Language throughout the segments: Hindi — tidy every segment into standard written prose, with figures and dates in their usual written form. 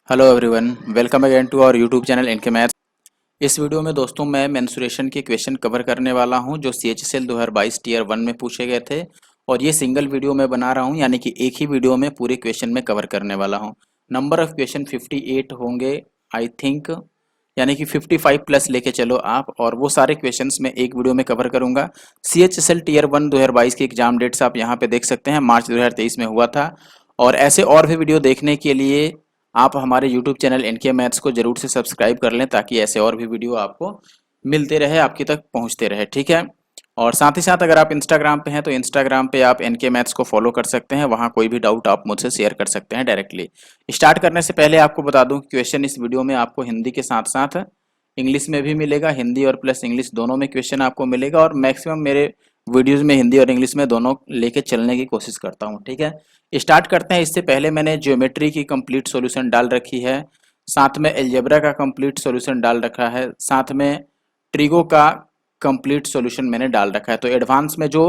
Hello everyone, welcome again to our YouTube channel इनके मैथ्स। इस वीडियो में दोस्तों मैं मेंसुरेशन के क्वेश्चन कवर करने वाला हूं जो CHSL 2022 टीयर 1 में पूछे गए थे। और ये सिंगल वीडियो में बना रहा हूं, यानी कि एक ही वीडियो में पूरे क्वेश्चन में कवर करने वाला हूं। नंबर ऑफ क्वेश्चन 58 होंगे आई थिंक, यानी कि 55 प्लस लेके चलो आप, और वो सारे क्वेश्चंस मैं एक वीडियो में कवर करूंगा। CHSL टीयर 1 2022 की एग्जाम डेट्स आप यहाँ पे देख सकते हैं, मार्च 2023 में हुआ था। और ऐसे और भी वीडियो देखने के लिए आप हमारे YouTube चैनल इनके मैथ्स को जरूर से सब्सक्राइब कर लें, ताकि ऐसे और भी वीडियो आपको मिलते रहे, आपकी तक पहुंचते रहे, ठीक है। और साथ ही साथ अगर आप इंस्टाग्राम पे हैं तो इंस्टाग्राम पे आप इनके मैथ्स को फॉलो कर सकते हैं, वहां कोई भी डाउट आप मुझसे शेयर कर सकते हैं डायरेक्टली। स्टार्ट करने से पहले आपको बता दूं कि क्वेश्चन इस वीडियो में आपको हिंदी के साथ साथ इंग्लिश में भी मिलेगा, हिंदी और प्लस इंग्लिश दोनों में क्वेश्चन आपको मिलेगा। और मैक्सिमम मेरे वीडियोज में हिंदी और इंग्लिश में दोनों लेके चलने की कोशिश करता हूँ, ठीक है। स्टार्ट करते हैं। इससे पहले मैंने ज्योमेट्री की कंप्लीट सॉल्यूशन डाल रखी है, साथ में अलजेब्रा का कंप्लीट सॉल्यूशन डाल रखा है, साथ में ट्रिगो का कंप्लीट सॉल्यूशन मैंने डाल रखा है। तो एडवांस में जो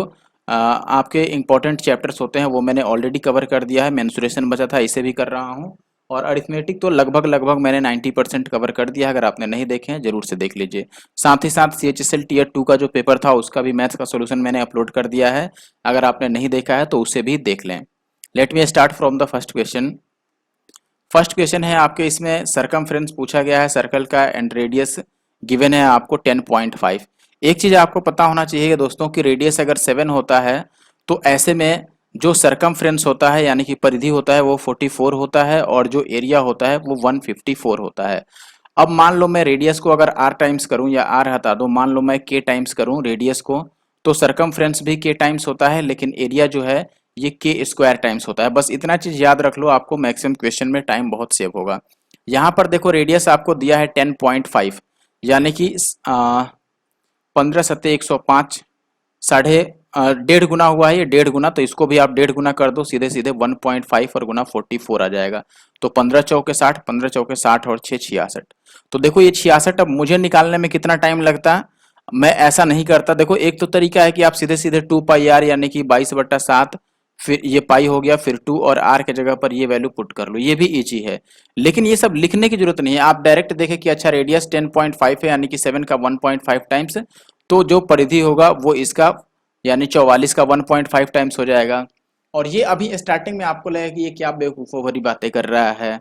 आपके इंपॉर्टेंट चैप्टर्स होते हैं वो मैंने ऑलरेडी कवर कर दिया है। मेंसुरेशन बचा था, इसे भी कर रहा हूँ। और अरिथमेटिक तो लगभग लगभग मैंने 90% कवर कर दिया है। अगर आपने नहीं देखे हैं जरूर से देख लीजिए। साथ ही साथ CHSL टीयर 2 का जो पेपर था उसका भी मैथ्स का सॉल्यूशन मैंने अपलोड कर दिया है, अगर आपने नहीं देखा है तो उसे भी देख लें। Let me start from the first question. First question है आपके, इसमें सरकमफ्रेंस पूछा गया है सर्कल का, एंड रेडियस गिवन है आपको 10.5। एक चीज आपको पता होना चाहिए दोस्तों कि रेडियस अगर 7 होता है तो ऐसे में जो सरकमफ्रेंस होता है यानी कि परिधि होता है वो 44 होता है, और जो एरिया होता है वो 154 होता है। अब मान लो मैं रेडियस को अगर r टाइम्स करूं, या r हटा दो, मान लो मैं k टाइम्स करूं रेडियस को, तो सरकमफ्रेंस भी k टाइम्स होता है, लेकिन एरिया जो है ये k स्क्वायर टाइम्स होता है। बस इतना चीज याद रख लो, आपको मैक्सिमम क्वेश्चन में टाइम बहुत सेव होगा। यहाँ पर देखो रेडियस आपको दिया है 10.5, यानी कि 15 सत्ते 105, साढ़े 1.5 गुना हुआ है, ये 1.5 गुना, तो इसको भी आप 1.5 गुना कर दो, सीधे सीधे 1.5 और गुना 44 आ जाएगा। तो 15 चौके 60, 15 चौके 60 और 6 66। तो देखो ये 66 अब मुझे निकालने में कितना टाइम लगता, मैं ऐसा नहीं करता। देखो एक तो तरीका है कि आप सीधे सीधे 2 पाई आर यानी कि 22/7, फिर ये पाई हो गया, फिर 2 और आर के जगह पर ये वैल्यू पुट कर लो, ये भी इजी है। लेकिन ये सब लिखने की जरूरत नहीं है, आप डायरेक्ट देखें कि अच्छा रेडियस 10.5 है, यानी कि 7 का 1.5 टाइम्स, तो जो परिधि होगा वो इसका यानी 44 का 1.5 टाइम्स हो जाएगा। और ये अभी स्टार्टिंग में आपको लगेगा कि ये क्या बेवकूफ़ों भरी बातें कर रहा है,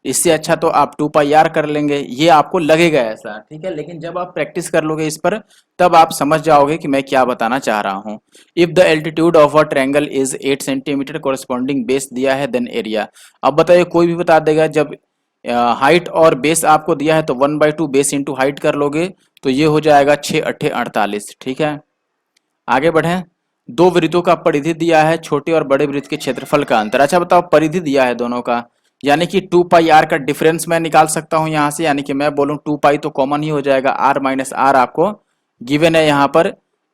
इससे अच्छा तो आप 2 पाई आर कर लेंगे, ये आपको लगेगा ऐसा, ठीक है। लेकिन जब आप प्रैक्टिस कर लोगे इस पर, तब आप समझ जाओगे कि मैं क्या बताना चाह रहा हूँ। If the altitude of a triangle is 8 centimetre, corresponding base दिया है, देन एरिया। अब बताइए, कोई भी बता देगा। जब हाइट और बेस आपको दिया है तो 1/2 बेस इंटू हाइट कर लोगे, तो ये हो जाएगा 6 8 48, ठीक है। आगे बढ़ें। दो वृत्तों का परिधि दिया है, छोटे और बड़े वृत्त के क्षेत्रफल का अंतर। अच्छा बताओ, परिधि दिया है दोनों का, यानी कि 2 पाई आर का डिफरेंस मैं निकाल सकता हूं यहां से, यानी कि मैं बोलूं 2 पाई तो कॉमन ही हो जाएगा, आर माइनस आर आपको गिवन है यहाँ पर।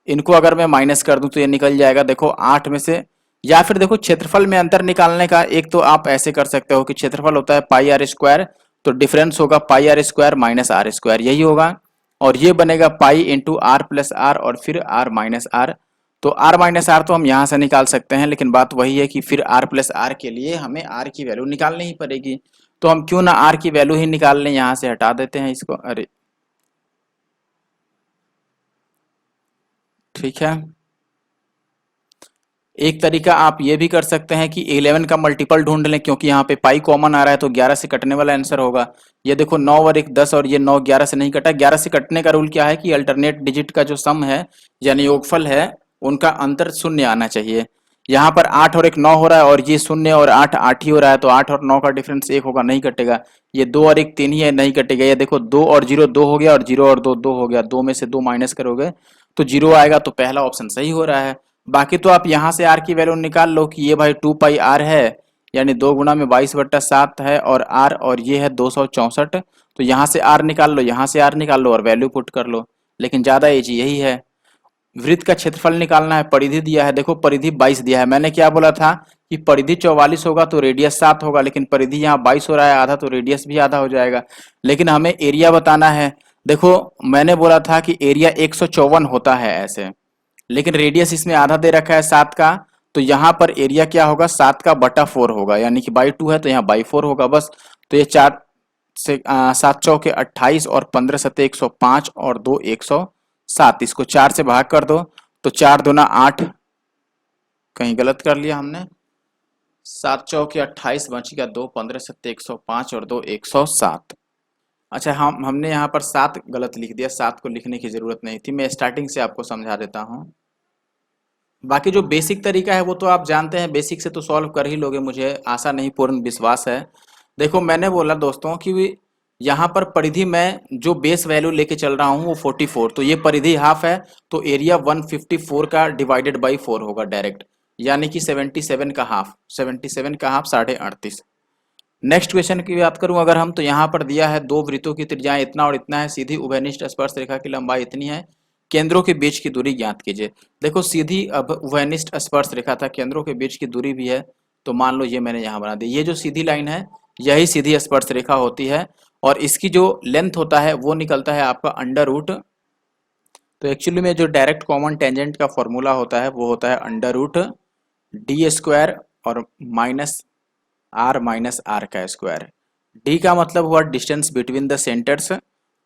इनको अगर मैं माइनस कर दूं तो ये निकल जाएगा, देखो 8 में से। या फिर देखो क्षेत्रफल में अंतर निकालने का एक तो आप ऐसे कर सकते हो कि क्षेत्रफल होता है पाई आर स्क्वायर, तो डिफरेंस होगा pi are square minus r square, यही होगा। और ये बनेगा pi into r plus r और फिर आर माइनस आर। तो r माइनस आर तो हम यहाँ से निकाल सकते हैं, लेकिन बात वही है कि फिर r प्लस आर के लिए हमें r की वैल्यू निकालनी ही पड़ेगी। तो हम क्यों ना r की वैल्यू ही निकाल लें, यहाँ से हटा देते हैं इसको, अरे ठीक है। एक तरीका आप ये भी कर सकते हैं कि 11 का मल्टीपल ढूंढ लें, क्योंकि यहाँ पे पाई कॉमन आ रहा है तो 11 से कटने वाला आंसर होगा। ये देखो 9 और 1 10, और ये 9 11 से नहीं कटा। 11 से कटने का रूल क्या है कि अल्टरनेट डिजिट का जो सम है यानी योगफल है, उनका अंतर शून्य आना चाहिए। यहाँ पर 8 और 1 9 हो रहा है, और ये शून्य और 8 8 ही हो रहा है, तो 8 और 9 का डिफरेंस 1 होगा, नहीं कटेगा। ये 2 और 1 3 ही है, नहीं कटेगा। ये देखो 2 और 0 2 हो गया, और 0 और 2 2 हो गया, 2 में से 2 माइनस करोगे तो 0 आएगा, तो पहला ऑप्शन सही हो रहा है। बाकी तो आप यहाँ से आर की वैल्यू निकाल लो कि ये भाई 2 पाई आर है, यानी 2 गुना में 22/7 है, और आर और ये है 264। तो यहाँ से आर निकाल लो, यहाँ से आर निकाल लो और वैल्यू पुट कर लो। लेकिन ज़्यादा इजी यही है। वृत्त का क्षेत्रफल निकालना है, परिधि दिया है, देखो परिधि 22 दिया है। मैंने क्या बोला था कि परिधि 44 होगा तो रेडियस 7 होगा, लेकिन परिधि यहाँ 22 हो रहा है आधा, तो रेडियस भी आधा हो जाएगा। लेकिन हमें एरिया बताना है। देखो मैंने बोला था कि एरिया 154 होता है ऐसे, लेकिन रेडियस इसमें आधा दे रखा है 7 का, तो यहाँ पर एरिया क्या होगा, 7 का बटा 4 होगा, यानी कि बाई 2 है तो यहाँ बाई 4 होगा बस। तो ये 4 से 7 चौके 28 और 15 सत्ते 105 और 2 107, इसको 4 से भाग कर दो तो 4 दूना 8, कहीं गलत कर लिया हमने, 7 चौके 28 बच गया 2, 15 सत्ते 105 और 2 107। अच्छा हमने यहाँ पर 7 गलत लिख दिया, 7 को लिखने की जरूरत नहीं थी, मैं स्टार्टिंग से आपको समझा देता हूँ। बाकी जो बेसिक तरीका है वो तो आप जानते हैं, बेसिक से तो सॉल्व कर ही लोगे, मुझे आशा नहीं पूर्ण विश्वास है। देखो मैंने बोला दोस्तों कि यहाँ पर परिधि में जो बेस वैल्यू लेके चल रहा हूँ वो 44, तो ये परिधि हाफ है, तो एरिया 154 का डिवाइडेड बाई 4 होगा डायरेक्ट, यानी कि 77 का हाफ, 77 का हाफ 38.5। नेक्स्ट क्वेश्चन की बात करूं अगर हम, तो यहाँ पर दिया है दो वृत्तों की त्रिज्याएं इतना और इतना है, सीधी उभयनिष्ठ स्पर्श रेखा की लंबाई इतनी है, केंद्रों के बीच की दूरी ज्ञात कीजिए। देखो सीधी अब उभयनिष्ठ स्पर्श रेखा था, केंद्रों के बीच की दूरी भी है, तो मान लो ये मैंने यहाँ बना दी, ये जो सीधी लाइन है यही सीधी स्पर्श रेखा होती है, और इसकी जो लेंथ होता है वो निकलता है आपका अंडर रूट। तो एक्चुअली में जो डायरेक्ट कॉमन टेंजेंट का फॉर्मूला होता है वो होता है अंडर रूट डी स्क्वायर और माइनस आर का स्क्वायर। डी का मतलब हुआ डिस्टेंस बिटवीन द सेंटर्स,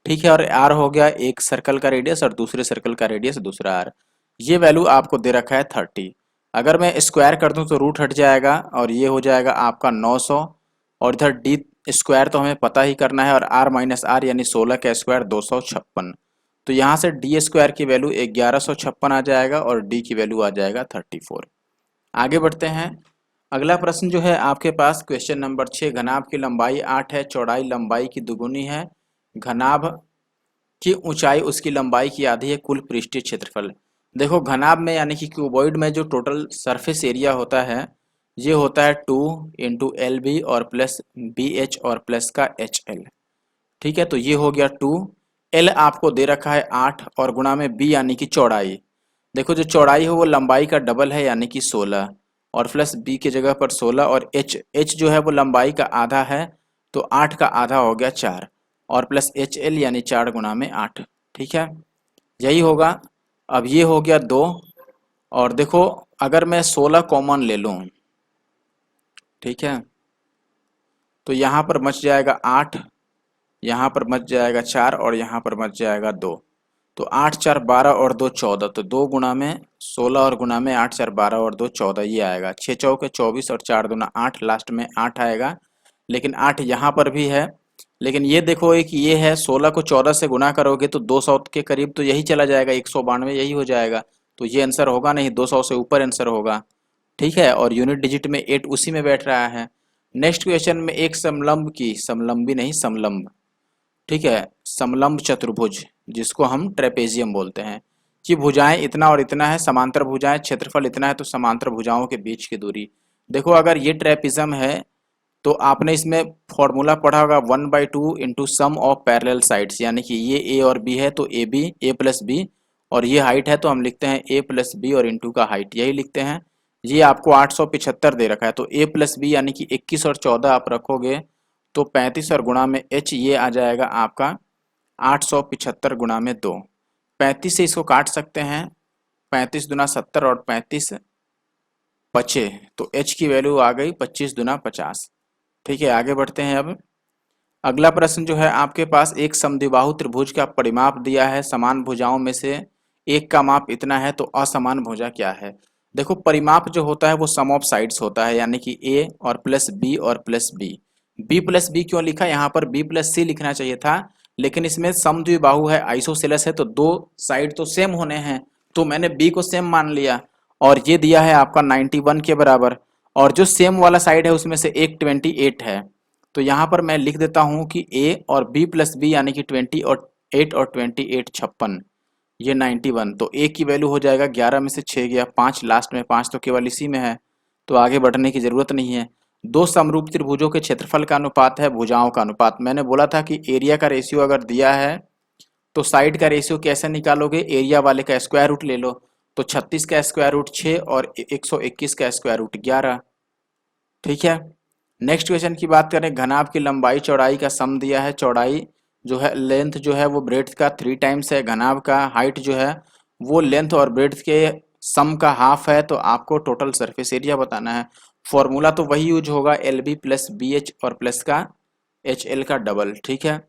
ठीक है, और आर हो गया एक सर्कल का रेडियस और दूसरे सर्कल का रेडियस दूसरा आर। ये वैल्यू आपको दे रखा है 30, अगर मैं स्क्वायर कर दूं तो रूट हट जाएगा और ये हो जाएगा आपका 900, और इधर डी स्क्वायर तो हमें पता ही करना है, और आर माइनस आर यानी 16 का स्क्वायर 256, तो यहाँ से डी स्क्वायर की वैल्यू 1156 आ जाएगा और डी की वैल्यू आ जाएगा 34। आगे बढ़ते हैं, अगला प्रश्न जो है आपके पास क्वेश्चन नंबर 6, घनाभ की लंबाई 8 है, चौड़ाई लंबाई की दुगुनी है, घनाभ की ऊंचाई उसकी लंबाई की आधी है, कुल पृष्ठीय क्षेत्रफल। देखो घनाभ में यानी कि क्यूबॉइड में जो टोटल सरफेस एरिया होता है ये होता है 2 इंटू एल बी और प्लस बी एच और प्लस का एच एल, ठीक है, तो ये हो गया 2, एल आपको दे रखा है 8 और गुणा में बी यानी कि चौड़ाई, देखो जो चौड़ाई है वो लंबाई का डबल है यानी कि 16, और प्लस बी की जगह पर 16, और एच जो है वो लंबाई का आधा है, तो 8 का आधा हो गया 4, और प्लस एच एल यानी 4 गुणा में 8, ठीक है, यही होगा। अब ये हो गया 2, और देखो अगर मैं 16 कॉमन ले लूँ, ठीक है, तो यहाँ पर बच जाएगा 8, यहाँ पर बच जाएगा 4 और यहाँ पर बच जाएगा 2, तो 8 4 12 और 2 14, तो 2 गुना में 16 और गुना में 8 4 12 और 2 14, ये आएगा 6 चौके 24 और 4 दूना 8, लास्ट में 8 आएगा, लेकिन 8 यहाँ पर भी है, लेकिन ये देखो एक ये है 16 को 14 से गुना करोगे तो 200 के करीब तो यही चला जाएगा, 192 यही हो जाएगा, तो ये आंसर होगा नहीं, 200 से ऊपर आंसर होगा, ठीक है, और यूनिट डिजिट में 8 उसी में बैठ रहा है। नेक्स्ट क्वेश्चन में एक समलंब की, समलंबी नहीं समलंब, ठीक है, समलंब चतुर्भुज जिसको हम ट्रेपेजियम बोलते हैं, कि भुजाएं इतना और इतना है, समांतर भुजाएं, क्षेत्रफल इतना है, तो समांतर भुजाओं के बीच की दूरी। देखो अगर ये ट्रेपिज्म है तो आपने इसमें फॉर्मूला पढ़ा होगा 1/2 into sum of parallel sides, यानी कि ये ए और बी है तो A B A plus B, और ये हाइट है तो हम लिखते हैं ए प्लस बी और इंटू का हाइट यही लिखते हैं। ये आपको 875 दे रखा है, तो ए प्लस बी यानी कि 21 और 14 आप रखोगे तो 35 और गुणा में एच ये आ जाएगा आपका 875 गुणा में 2, 35 से इसको काट सकते हैं, 35 दुना 70 और 35 बचे, तो एच की वैल्यू आ गई 25 दुना 50, ठीक है। आगे बढ़ते हैं, अब अगला प्रश्न जो है आपके पास, एक समद्विबाहु त्रिभुज का परिमाप दिया है, समान भुजाओं में से एक का माप इतना है, तो असमान भुजा क्या है। देखो परिमाप जो होता है वो सम ऑफ साइड्स होता है, यानी कि ए और प्लस बी और plus B, B plus B क्यों लिखा, यहाँ पर बी प्लस सी लिखना चाहिए था, लेकिन इसमें समद्विबाहु है, आइसोसेलेस है, तो दो साइड तो सेम होने हैं, तो मैंने बी को सेम मान लिया, और ये दिया है आपका 91 के बराबर, और जो सेम वाला साइड है उसमें से एक 28 है, तो यहाँ पर मैं लिख देता हूँ कि ए और बी प्लस बी यानी कि 20 और 8 और 28 56, ये 91, तो ए की वैल्यू हो जाएगा 11 में से 6 गया 5, लास्ट में 5 तो केवल इसी में है, तो आगे बढ़ने की जरूरत नहीं है। दो समरूप त्रिभुजों के क्षेत्रफल का अनुपात है भुजाओं का अनुपात, मैंने बोला था कि एरिया का रेशियो अगर दिया है तो साइड का रेशियो कैसे निकालोगे, एरिया वाले का स्क्वायर रूट ले लो, तो 36 का स्क्वायर रूट 6 और 121 का स्क्वायर रूट 11, ठीक है। नेक्स्ट क्वेश्चन की बात करें, घनाभ की लंबाई चौड़ाई का सम दिया है, चौड़ाई जो है लेंथ जो है वो ब्रेड्थ का 3 टाइम्स है, घनाभ का हाइट जो है वो लेंथ और ब्रेड्थ के सम का हाफ है तो आपको टोटल सरफेस एरिया बताना है। फॉर्मूला तो वही यूज होगा, L B plus B H और प्लस का एच एल का डबल। ठीक है,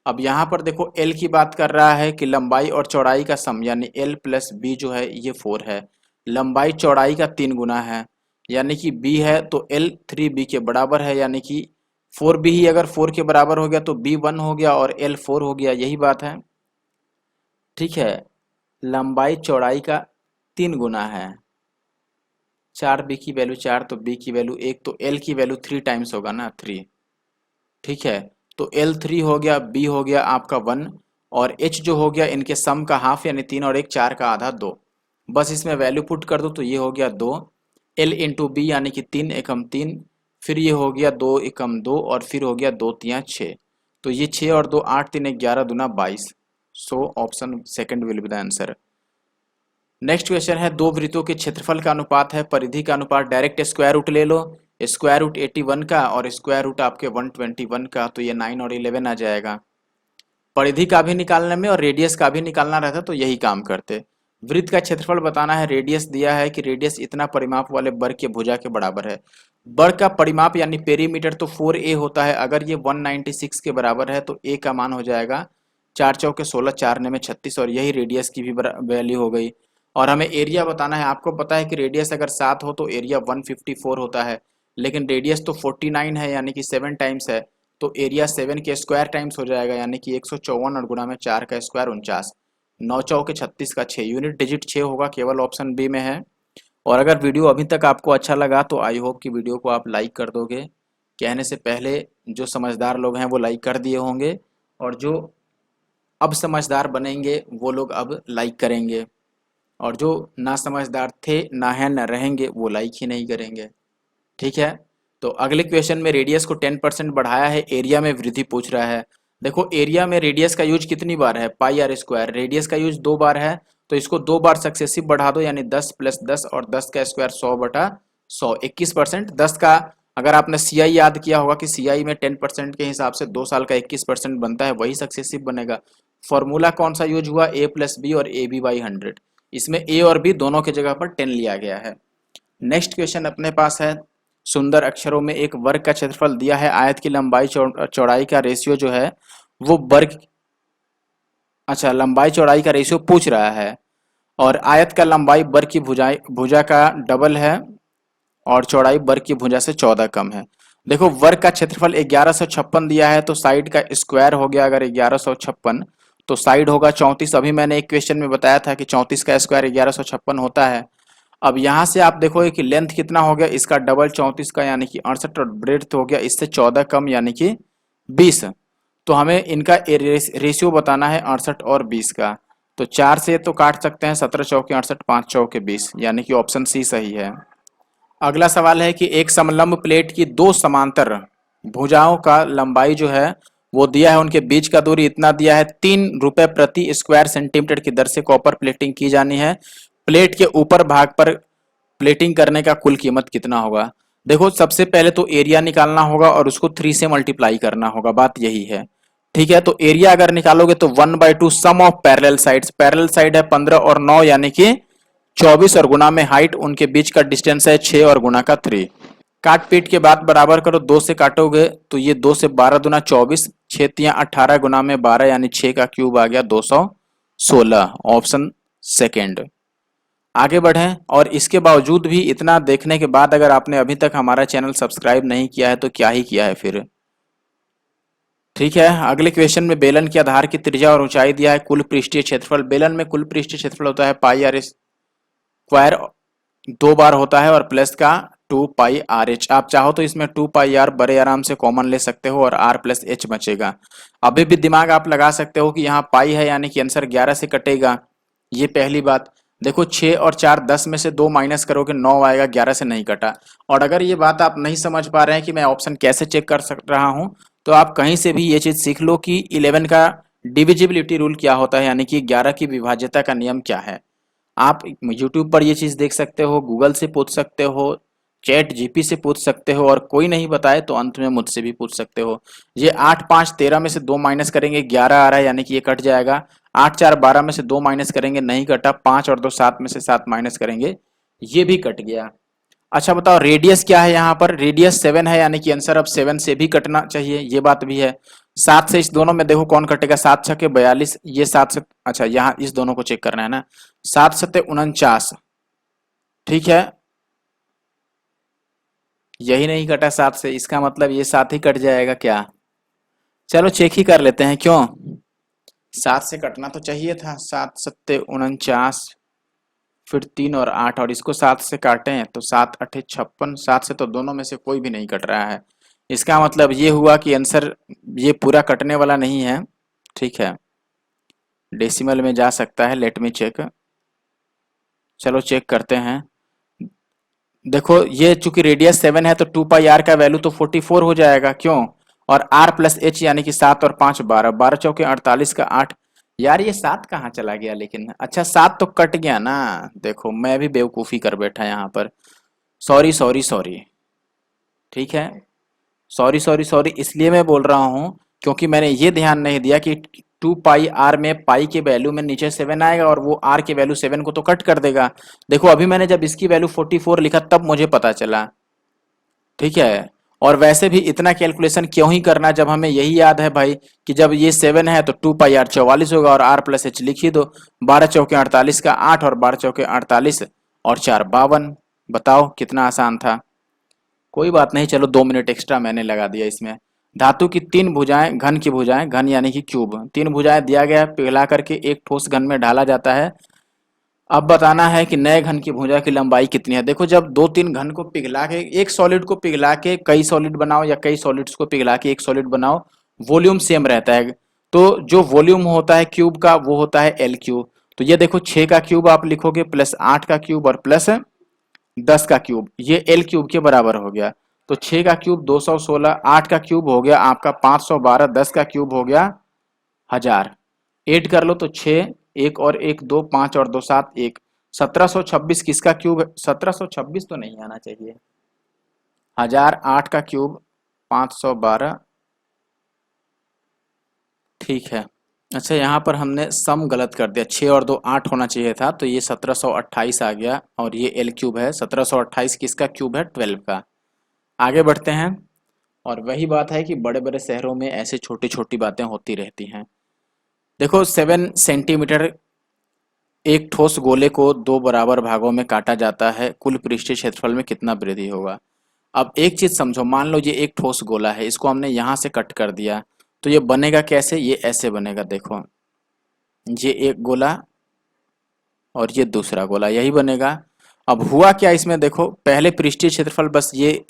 अब यहाँ पर देखो एल की बात कर रहा है कि लंबाई और चौड़ाई का सम, यानी एल प्लस बी जो है ये 4 है। लंबाई चौड़ाई का 3 गुना है, यानी कि बी है तो एल 3 बी के बराबर है, यानी कि 4 बी ही अगर 4 के बराबर हो गया तो बी 1 हो गया और एल 4 हो गया, यही बात है। ठीक है, लंबाई चौड़ाई का 3 गुना है, 4 बी की वैल्यू 4 तो बी की वैल्यू 1, तो एल की वैल्यू 3 टाइम्स होगा ना, 3। ठीक है, तो एल 3 हो गया, बी हो गया आपका 1 और एच जो हो गया इनके सम का हाफ यानी 3 और 1 4 का आधा 2। बस इसमें वैल्यू पुट कर दो तो ये हो गया 2, एल इंटू बी यानी कि 3 एकम 3, फिर ये हो गया 2 एकम 2 और फिर हो गया 2 तियां 6, तो ये 6 और 2 8 3 11 दूना 22। So option second will be the answer. Next question है, दो वृत्तों के क्षेत्रफल का अनुपात है परिधि का अनुपात, डायरेक्ट स्क्वायर रूट ले लो, स्क्वायर रूट 81 का और स्क्वायर रूट आपके 121 का, तो ये 9 और 11 आ जाएगा। परिधि का भी निकालने में और रेडियस का भी निकालना रहता तो यही काम करते। वृत्त का क्षेत्रफल बताना है, रेडियस दिया है कि रेडियस इतना परिमाप वाले वर्ग के भुजा के बराबर है। वर्ग का परिमाप यानी पेरीमीटर तो 4a होता है, अगर ये 196 के बराबर है तो a का मान हो जाएगा 4 चौके 16, 4 ने में 36 और यही रेडियस की भी वैल्यू हो गई। और हमें एरिया बताना है, आपको पता है कि रेडियस अगर 7 हो तो एरिया 154 होता है, लेकिन रेडियस तो 49 है यानी कि 7 टाइम्स है, तो एरिया 7 के स्क्वायर टाइम्स हो जाएगा, यानी कि 154 और गुणा में 4 का स्क्वायर 49, 9 चौके 36 का 6, यूनिट डिजिट 6 होगा, केवल ऑप्शन बी में है। और अगर वीडियो अभी तक आपको अच्छा लगा तो आई होप कि वीडियो को आप लाइक कर दोगे। कहने से पहले जो समझदार लोग हैं वो लाइक कर दिए होंगे और जो अब समझदार बनेंगे वो लोग अब लाइक करेंगे, और जो ना समझदार थे ना है ना रहेंगे वो लाइक ही नहीं करेंगे। ठीक है, तो अगले क्वेश्चन में रेडियस को 10% बढ़ाया है, एरिया में वृद्धि पूछ रहा है। देखो एरिया में रेडियस का यूज कितनी बार है, पाई आर स्क्वायर, रेडियस का यूज 2 बार है, तो इसको 2 बार सक्सेसिव बढ़ा दो, यानी 10 प्लस 10 और 10 का स्क्वायर 100 बटा 100, 21%। 10 का अगर आपने सीआई याद किया होगा कि सीआई में 10% के हिसाब से 2 साल का 21% बनता है, वही सक्सेसिव बनेगा। फॉर्मूला कौन सा यूज हुआ, ए प्लस बी और ए बी बाई 100, इसमें ए और बी दोनों की जगह पर 10 लिया गया है। नेक्स्ट क्वेश्चन अपने पास है, सुंदर अक्षरों में एक वर्ग का क्षेत्रफल दिया है, आयत की लंबाई चौड़ाई का रेशियो जो है वो वर्ग, अच्छा लंबाई चौड़ाई का रेशियो पूछ रहा है, और आयत का लंबाई वर्ग की भुजा का डबल है और चौड़ाई वर्ग की भुजा से 14 कम है। देखो वर्ग का क्षेत्रफल 1156 दिया है, तो साइड का स्क्वायर हो गया अगर 1156 तो साइड होगा 34। अभी मैंने एक क्वेश्चन में बताया था कि 34 का स्क्वायर 1156 होता है। अब यहाँ से आप देखोगे कि लेंथ कितना हो गया, इसका डबल 34 का यानी कि 68 और ब्रेड्थ हो गया इससे 14 कम यानी कि 20। तो हमें इनका रेशियो बताना है 68 और 20 का, तो 4 से तो काट सकते हैं, 17 चौके 68, 5 चौके 20, यानी कि ऑप्शन सी सही है। अगला सवाल है कि एक समलंब प्लेट की दो समांतर भुजाओं का लंबाई जो है वो दिया है, उनके बीच का दूरी इतना दिया है, 3 रुपए प्रति स्क्वायर सेंटीमीटर की दर से कॉपर प्लेटिंग की जानी है। प्लेट के ऊपर भाग पर प्लेटिंग करने का कुल कीमत कितना होगा। देखो सबसे पहले तो एरिया निकालना होगा और उसको 3 से मल्टीप्लाई करना होगा, बात यही है। ठीक है, तो एरिया अगर निकालोगे तो 1/2 sum of parallel sides, parallel side है 15 और 9 यानी कि 24 और गुना में हाइट, उनके बीच का डिस्टेंस है 6 और गुना का 3। काट पीट के बाद बराबर करो, 2 से काटोगे तो ये 2 से 12 दूना 24, 6 तियां 18 गुना में 12 यानी 6 का क्यूब आ गया 216, ऑप्शन सेकेंड। आगे बढ़ें, और इसके बावजूद भी इतना देखने के बाद अगर आपने अभी तक हमारा चैनल सब्सक्राइब नहीं किया है तो क्या ही किया है फिर। ठीक है, अगले क्वेश्चन में बेलन के आधार की त्रिज्या और ऊंचाई दिया है, कुल पृष्ठीय क्षेत्रफल, बेलन में कुल पृष्ठीय क्षेत्रफल होता है पाई आर स्क्वायर 2 बार होता है और प्लस का 2 पाई आर एच, आप चाहो तो इसमें 2 पाई आर बड़े आराम से कॉमन ले सकते हो और आर प्लस एच बचेगा। अभी भी दिमाग आप लगा सकते हो कि यहाँ पाई है यानी कि आंसर 11 से कटेगा, ये पहली बात। देखो 6 और 4 10 में से 2 माइनस करोगे 9 आएगा, 11 से नहीं कटा। और अगर ये बात आप नहीं समझ पा रहे हैं कि मैं ऑप्शन कैसे चेक कर सक रहा हूं, तो आप कहीं से भी ये चीज सीख लो कि 11 का डिविजिबिलिटी रूल क्या होता है, यानी कि 11 की विभाज्यता का नियम क्या है। आप यूट्यूब पर ये चीज देख सकते हो, गूगल से पूछ सकते हो, चैट जीपी से पूछ सकते हो, और कोई नहीं बताए तो अंत में मुझसे भी पूछ सकते हो। ये 8 5 13 में से 2 माइनस करेंगे 11 आ रहा है यानी कि ये कट जाएगा। 8 4 12 में से 2 माइनस करेंगे, नहीं कटा। 5 और 2 7 में से 7 माइनस करेंगे, ये भी कट गया। अच्छा बताओ रेडियस क्या है, यहाँ पर रेडियस 7 है, यानी कि आंसर अब 7 से भी कटना चाहिए, ये बात भी है। 7 से इस दोनों में देखो कौन कटेगा, 7 छके 42, ये 7 से, अच्छा यहाँ इस दोनों को चेक करना है ना, 7 सत्ते 49, ठीक है, यही नहीं कटा 7 से, इसका मतलब ये 7 ही कट जाएगा क्या? चलो चेक ही कर लेते हैं, क्यों? 7 से कटना तो चाहिए था, 7 सत्ते 49, फिर 3 और 8, और इसको 7 से काटें तो 7 अठे 56, 7 से तो दोनों में से कोई भी नहीं कट रहा है। इसका मतलब ये हुआ कि आंसर ये पूरा कटने वाला नहीं है, ठीक है, डेसिमल में जा सकता है। लेट मी चेक, चलो चेक करते हैं। देखो ये चूंकि रेडियस 7 है तो 2 पाई आर का वैल्यू तो 44 हो जाएगा, क्यों? और आर प्लस एच यानी कि 7 और 5 12, 12 चौके 48 का 8। यार ये 7 कहाँ चला गया लेकिन, अच्छा 7 तो कट गया ना, देखो मैं भी बेवकूफ़ी कर बैठा यहाँ पर, सॉरी सॉरी सॉरी, ठीक है, सॉरी सॉरी सॉरी, इसलिए मैं बोल रहा हूँ क्योंकि मैंने ये ध्यान नहीं दिया कि 2 पाई आर में पाई के वैल्यू में नीचे 7 आएगा और वो आर के वैल्यू 7 को तो कट कर देगा। देखो अभी मैंने जब इसकी वैल्यू 44 लिखा तब मुझे पता चला, ठीक है। और वैसे भी इतना कैलकुलेशन क्यों ही करना जब हमें यही याद है भाई कि जब ये 7 है तो 2 पाई आर 44 होगा, और आर प्लस एच लिख ही दो, 12 चौके 48 का 8 और 12 चौके 48 और 4 52। बताओ कितना आसान था। कोई बात नहीं, चलो 2 मिनट एक्स्ट्रा मैंने लगा दिया इसमें। धातु की 3 भुजाएं, घन की भुजाएं, घन यानी कि क्यूब, 3 भुजाएं दिया गया है, पिघला करके एक ठोस घन में ढाला जाता है। अब बताना है कि नए घन की भुजा की लंबाई कितनी है। देखो जब 2 3 घन को पिघला के, एक सॉलिड को पिघला के कई सॉलिड बनाओ या कई सॉलिड्स को पिघला के एक सॉलिड बनाओ, वॉल्यूम सेम रहता है। तो जो वॉल्यूम होता है क्यूब का वो होता है एल क्यूब। तो ये देखो 6 का क्यूब आप लिखोगे प्लस 8 का क्यूब और प्लस 10 का क्यूब, ये एल क्यूब के बराबर हो गया। तो 6 का क्यूब 216, 8 का क्यूब हो गया आपका 512, 10 का क्यूब हो गया 1000। ऐड कर लो तो 6, एक और एक 2, 5 और 2 7, 1, 1726 किसका क्यूब है? 1726 तो नहीं आना चाहिए, 1000, 8 का क्यूब 512, ठीक है। अच्छा यहाँ पर हमने सम गलत कर दिया, 6 और 2 8 होना चाहिए था, तो ये 1728 आ गया, और ये एल क्यूब है। 1728 किसका क्यूब है? 12 का। आगे बढ़ते हैं, और वही बात है कि बड़े बड़े शहरों में ऐसे छोटी छोटी बातें होती रहती हैं। देखो 7 सेंटीमीटर एक ठोस गोले को 2 बराबर भागों में काटा जाता है, कुल पृष्ठीय क्षेत्रफल में कितना वृद्धि होगा? अब एक चीज समझो, मान लो ये एक ठोस गोला है, इसको हमने यहाँ से कट कर दिया, तो ये बनेगा कैसे? ये ऐसे बनेगा, देखो ये एक गोला और ये दूसरा गोला, यही बनेगा। अब हुआ क्या इसमें, देखो पहले पृष्ठीय क्षेत्रफल बस ये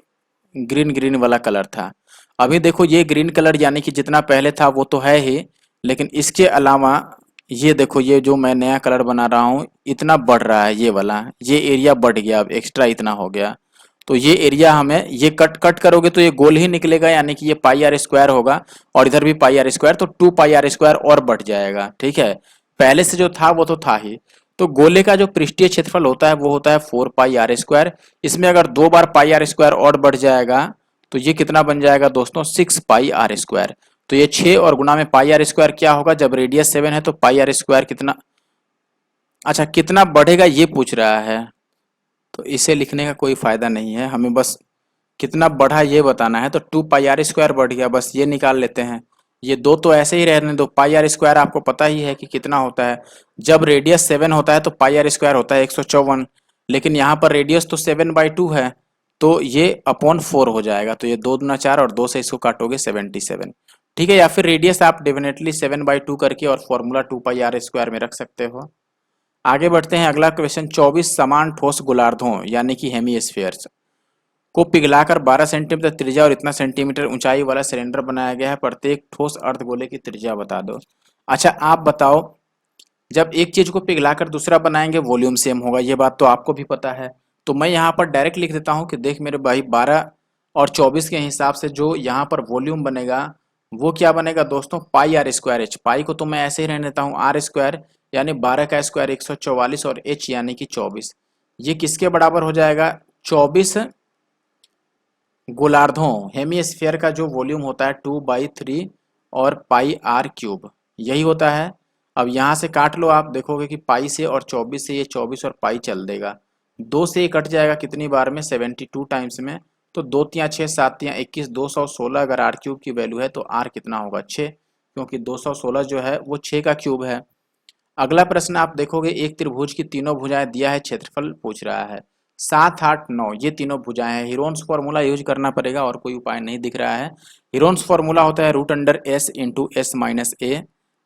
ग्रीन ग्रीन वाला कलर था, अभी देखो ये ग्रीन कलर यानी कि जितना पहले था वो तो है ही, लेकिन इसके अलावा ये देखो ये जो मैं नया कलर बना रहा हूँ इतना बढ़ रहा है, ये वाला, ये एरिया बढ़ गया, अब एक्स्ट्रा इतना हो गया। तो ये एरिया हमें, ये कट कट करोगे तो ये गोल ही निकलेगा, यानी कि ये पाई आर स्क्वायर होगा, और इधर भी पाई आर स्क्वायर, तो 2 पाई आर स्क्वायर और बढ़ जाएगा, ठीक है। पहले से जो था वो तो था ही। तो गोले का जो पृष्ठीय क्षेत्रफल होता है वो होता है 4 पाई आर स्क्वायर। इसमें अगर 2 बार पाई आर स्क्वायर और बढ़ जाएगा तो ये कितना बन जाएगा दोस्तों? 6 पाई आर स्क्वायर। तो ये 6 और गुना में पाई आर स्क्वायर क्या होगा? जब रेडियस 7 है तो पाई आर स्क्वायर कितना, अच्छा कितना बढ़ेगा ये पूछ रहा है, तो इसे लिखने का कोई फायदा नहीं है, हमें बस कितना बढ़ा ये बताना है। तो 2 पाई आर स्क्वायर बढ़ गया, बस ये निकाल लेते हैं। ये दो तो ऐसे ही रहने दो, पाई आर स्क्वायर आपको पता ही है कि कितना होता है। जब रेडियस 7 होता है तो पाई आर स्क्वायर होता है 154, लेकिन यहाँ पर रेडियस तो 7/2 है, तो ये अपॉन 4 हो जाएगा। तो ये 2 दूना 4 और 2 से इसको काटोगे 77, ठीक है। या फिर रेडियस आप डेफिनेटली 7/2 करके और फॉर्मूला 2 पाई आर स्क्वायर में रख सकते हो। आगे बढ़ते हैं, अगला क्वेश्चन, 24 समान ठोस गोलार्धों यानी कि हेमीस्फीयर्स को पिघलाकर 12 सेंटीमीटर त्रिज्या और इतना सेंटीमीटर ऊंचाई वाला सिलेंडर बनाया गया है, प्रत्येक ठोस अर्धगोले की त्रिज्या बता दो। अच्छा आप बताओ, जब एक चीज को पिघलाकर दूसरा बनाएंगे वॉल्यूम सेम होगा, ये बात तो आपको भी पता है। तो मैं यहाँ पर डायरेक्ट लिख देता हूँ कि देख मेरे भाई 12 और 24 के हिसाब से जो यहाँ पर वॉल्यूम बनेगा वो क्या बनेगा दोस्तों? पाई आर स्क्वायर एच। पाई को तो मैं ऐसे ही रहने देता हूँ आर स्क्वायर, यानी 12 का स्क्वायर 144, और एच यानी कि 24, ये किसके बराबर हो जाएगा? 24 गोलार्धों हेमीस्फीयर का जो वॉल्यूम होता है 2/3 और पाई आर क्यूब, यही होता है। अब यहाँ से काट लो, आप देखोगे कि पाई से और 24 से ये 24 और पाई चल देगा, 2 से ये कट जाएगा कितनी बार में, 72 टाइम्स में। तो 2 तियाँ 6, 7 तियाँ 21, 216 अगर आर क्यूब की वैल्यू है तो आर कितना होगा 6, क्योंकि 216 जो है वो 6 का क्यूब है। अगला प्रश्न आप देखोगे, एक त्रिभुज की तीनों भुजाएं दिया है, क्षेत्रफल पूछ रहा है। 7, 8, 9 ये तीनों भुजाएं हैं। हीरोन्स फॉर्मूला यूज करना पड़ेगा, और कोई उपाय नहीं दिख रहा है। हीरोन्स फॉर्मूला होता है √S इंटू एस माइनस ए,